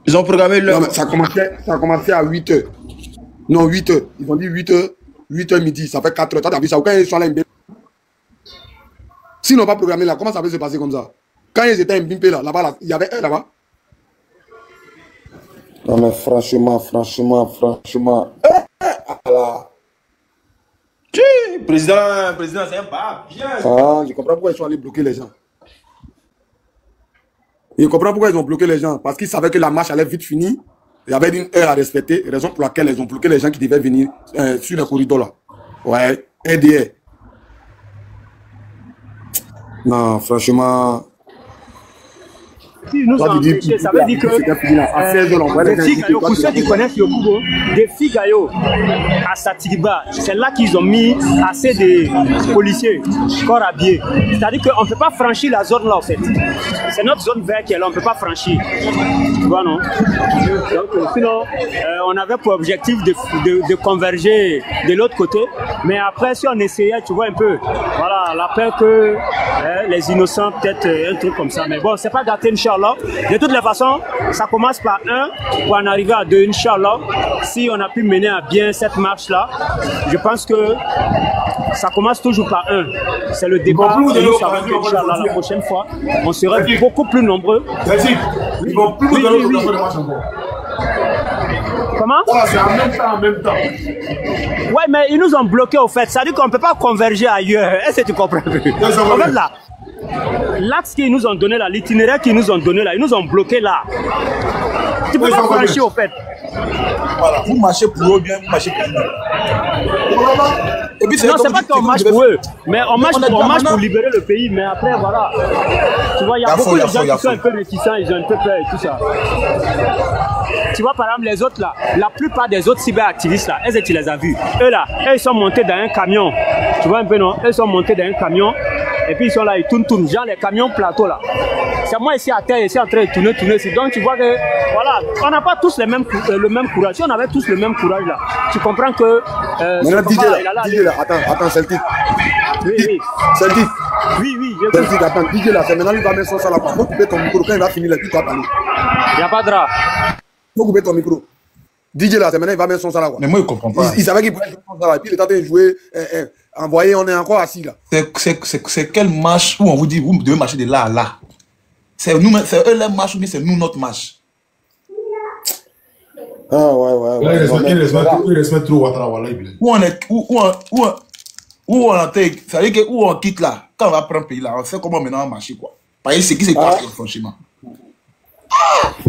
Ils ont programmé l'heure. Non, mais ça a commencé à 8h. Non, 8h. Ils ont dit 8h, 8h midi. Ça fait 4h. Toi, t'as vu ça? Quand ils sont là, s'ils n'ont pas programmé là, comment ça peut se passer comme ça? Quand ils étaient Mbimpe là-bas, là, il y avait un là-bas. Non, mais franchement. Voilà. Président, c'est un pas. Ah, je comprends pourquoi ils sont allés bloquer les gens. Je comprends pourquoi ils ont bloqué les gens. Parce qu'ils savaient que la marche allait vite finir. Il y avait une heure à respecter. Raison pour laquelle ils ont bloqué les gens qui devaient venir sur le corridor là. Ouais, NDR. Non, franchement. Si nous ont empêché, ça veut dire que pour ceux qui connaissent Yokoubo, des Figayo à Satiriba, c'est là qu'ils ont mis assez de policiers, corps habillés. C'est-à-dire qu'on ne peut pas franchir la zone là en fait. C'est notre zone verte qui est là, on ne peut pas franchir. Tu vois, non? Donc, sinon, on avait pour objectif de converger de l'autre côté. Mais après, si on essayait, tu vois un peu, voilà, la peur que les innocents, peut-être un truc comme ça. Mais bon, c'est pas gâté, Inch'Allah. De toutes les façons, ça commence par 1 pour en arriver à 2, Inch'Allah. Si on a pu mener à bien cette marche-là, je pense que ça commence toujours par 1. C'est le débat. Inch'Allah, la prochaine fois, on sera beaucoup plus nombreux. Ils vont plus de marche encore. Comment? C'est en même temps. Ouais, mais ils nous ont bloqués au fait. Ça veut dire qu'on ne peut pas converger ailleurs. Est-ce que tu comprends? En fait, là, l'axe qu'ils nous ont donné là, l'itinéraire qu'ils nous ont donné là, ils nous ont bloqué là. Tu peux pas franchir au fait. Voilà, vous marchez pour eux bien, vous marchez pour eux. Et puis, non, c'est pas qu'on marche pour eux, mais on marche pour libérer le pays. Mais après, voilà. Tu vois, il y a beaucoup de gens qui sont un peu réticents, ils ont un peu peur et tout ça. Tu vois, par exemple, les autres là, la plupart des autres cyberactivistes là, est-ce que tu les as vus? Eux là, ils sont montés dans un camion. Tu vois un peu, non? Ils sont montés dans un camion. Et puis ils sont là, ils tournent, genre les camions plateaux là. C'est moi ici à terre, ici en train de tourner. Donc tu vois que, voilà, on n'a pas tous le même courage. Si on avait tous le même courage là, tu comprends que... DJ là, attends, c'est le titre. Oui. C'est le titre. Oui, c'est le titre, attends, DJ là, c'est maintenant lui va mettre son ça là. Faut couper ton micro, quand il va finir là, tu dois parler. Il n'y a pas de drap. Faut couper ton micro. DJ là, c'est maintenant il va mettre son ça là. Mais moi, il comprend pas. Il savait qu'il pouvait mettre son ça là. Et puis il est en train de jouer... Envoyé, on est encore assis là. C'est quelle marche où on vous dit, vous devez marcher de là à là? C'est eux leur marche ou bien c'est nous notre marche? Ah ouais. Il respecte trop Ouattara, voilà. Où on intègre, ça veut dire que où on quitte là, quand on va prendre le pays là, on sait comment maintenant marcher quoi. Parce que c'est qui c'est quoi, franchement.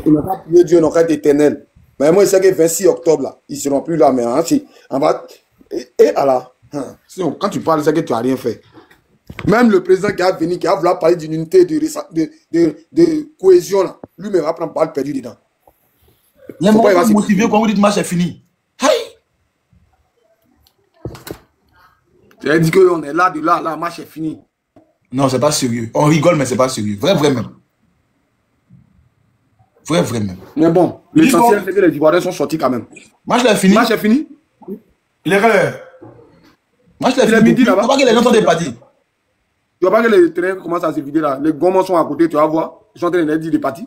Il n'a pas prié Dieu, non, qu'à éternel. Mais moi, je sais que le 26 octobre là, ils ne seront plus là, mais hein, on va. Et alors. Quand tu parles, c'est que tu n'as rien fait. Même le président qui a venu, qui a voulu parler d'une unité de cohésion, là, lui-même va prendre balle perdue dedans. Il va se motiver quand vous dites match est fini. Tu as dit qu'on est là, de là, le match est fini. Non, c'est pas sérieux. On rigole, mais c'est pas sérieux. Vrai même. Vrai même. Mais bon, l'essentiel, c'est que les Ivoiriens sont sortis quand même. Match est fini. Match est fini. Il est quelle Match est fini. Tu vois pas que les gens sont départis. Tu vois pas que les terrains commencent à se vider là. Les gommes sont à côté, tu vas voir. Ils sont en train de dire des parties.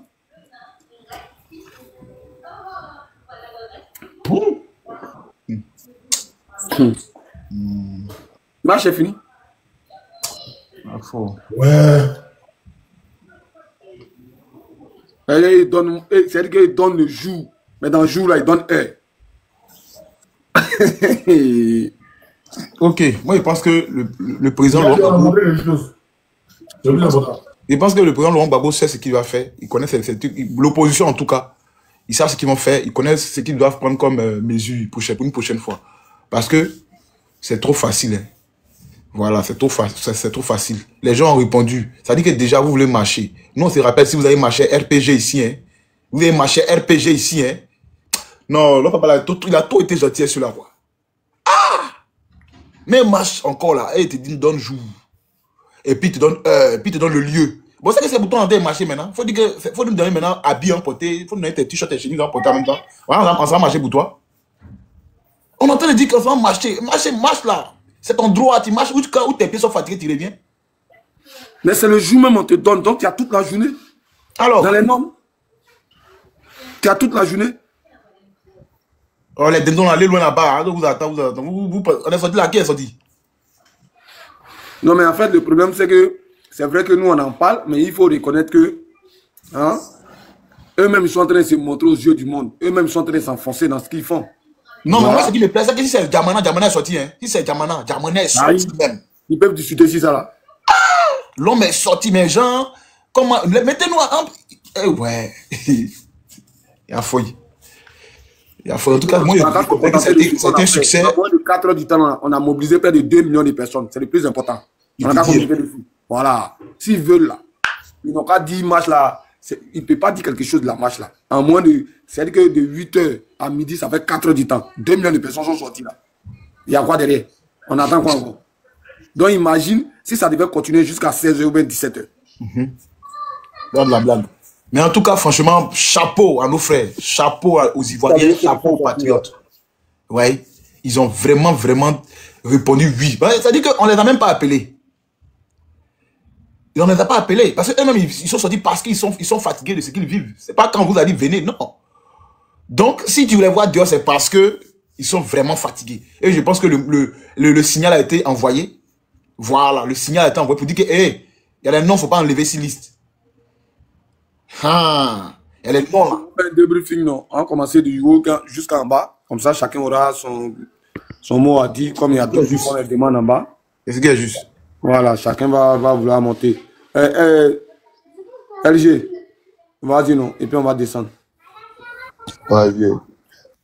Match est fini. Ouais. C'est-à-dire qu'il donne le jour. Mais dans le jour là, il donne heure. Ok, moi je pense que le président Laurent Gbagbo sait ce qu'il va faire. Il connaît l'opposition en tout cas. Ils savent ce qu'ils vont faire. Ils connaissent ce qu'ils doivent prendre comme mesure pour une prochaine fois. Parce que c'est trop facile. Hein. Voilà, c'est trop facile. Les gens ont répondu. Ça dit que déjà vous voulez marcher. Nous on se rappelle si vous avez marché RPG ici. Hein. Vous avez marché RPG ici. Hein. Non, le papa il a tout été gentil sur la voie. Mais marche encore là, et te donne jour. Et puis te donne le lieu. Bon, c'est que c'est pour toi de marcher maintenant. Faut nous donner maintenant habits emportés. Faut nous donner tes t-shirts et chemise emportés en même temps. Voilà, on va marcher pour toi. On est en train de dire qu'on va marcher. Marche là. C'est ton droit, tu marches où tes pieds sont fatigués, tu reviens. Mais c'est le jour même on te donne, donc tu as toute la journée. Alors, dans les normes. Tu as toute la journée. Oh, les dindons, allez loin là-bas. Vous attendez. On est sorti là, qui est sorti? Non, mais en fait, le problème, c'est que c'est vrai que nous, on en parle, mais il faut reconnaître que hein, eux-mêmes, ils sont en train de se montrer aux yeux du monde. Eux-mêmes, ils sont en train de s'enfoncer dans ce qu'ils font. Non, mais moi, ce qui me plaît, c'est que si c'est Djamana, Djamana est sorti. Hein. Si c'est Djamana, Djamana est sorti même. Ils peuvent discuter si ça là. L'homme est sorti, mais genre, comment. Mettez-nous en. Ouais. Il y a fouille. Il y a fouille. En tout cas, moi, je comprends que c'était un succès. En moins de 4 heures du temps, on a mobilisé près de 2 millions de personnes. C'est le plus important. On a qu'à mobiliser le fou. Voilà. S'ils veulent là, ils n'ont qu'à dire marche là. Il ne peut pas dire quelque chose de la marche là. En moins de. C'est-à-dire que de 8 h à midi, ça fait 4 heures du temps. 2 millions de personnes sont sorties là. Il y a quoi derrière? On attend quoi encore? Donc imagine si ça devait continuer jusqu'à 16 h ou bien 17 h. La blague. Mais en tout cas, franchement, chapeau à nos frères. Chapeau aux Ivoiriens, chapeau aux patriotes. Ouais. Ils ont vraiment, vraiment répondu oui. C'est-à-dire qu'on ne les a même pas appelés. On ne les a pas appelés. Parce qu'eux-mêmes, ils sont sortis parce qu'ils sont fatigués de ce qu'ils vivent. Ce n'est pas quand on vous a dit venez, non. Donc, si tu les vois dehors, c'est parce qu'ils sont vraiment fatigués. Et je pense que le signal a été envoyé. Voilà, le signal a été envoyé pour dire que, hey, il y a les noms, il ne faut pas enlever ces listes. Ah, il y a les noms là. Un débriefing, non. On a commencé du haut jusqu'en bas. Comme ça, chacun aura son mot à dire, comme il y a deux jours qu'on les demande en bas. Et ce qui est juste. Voilà, chacun va vouloir monter. LG, vas-y non, et puis on va descendre. Ouais, vieux.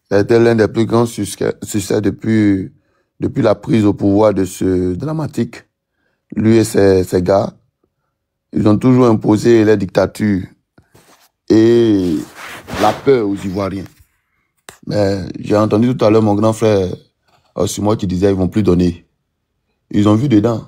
C'était l'un des plus grands succès depuis la prise au pouvoir de ce dramatique. Lui et ses gars, ils ont toujours imposé la dictature et la peur aux Ivoiriens. Mais j'ai entendu tout à l'heure mon grand frère Osimo qui disait ils vont plus donner. Ils ont vu dedans.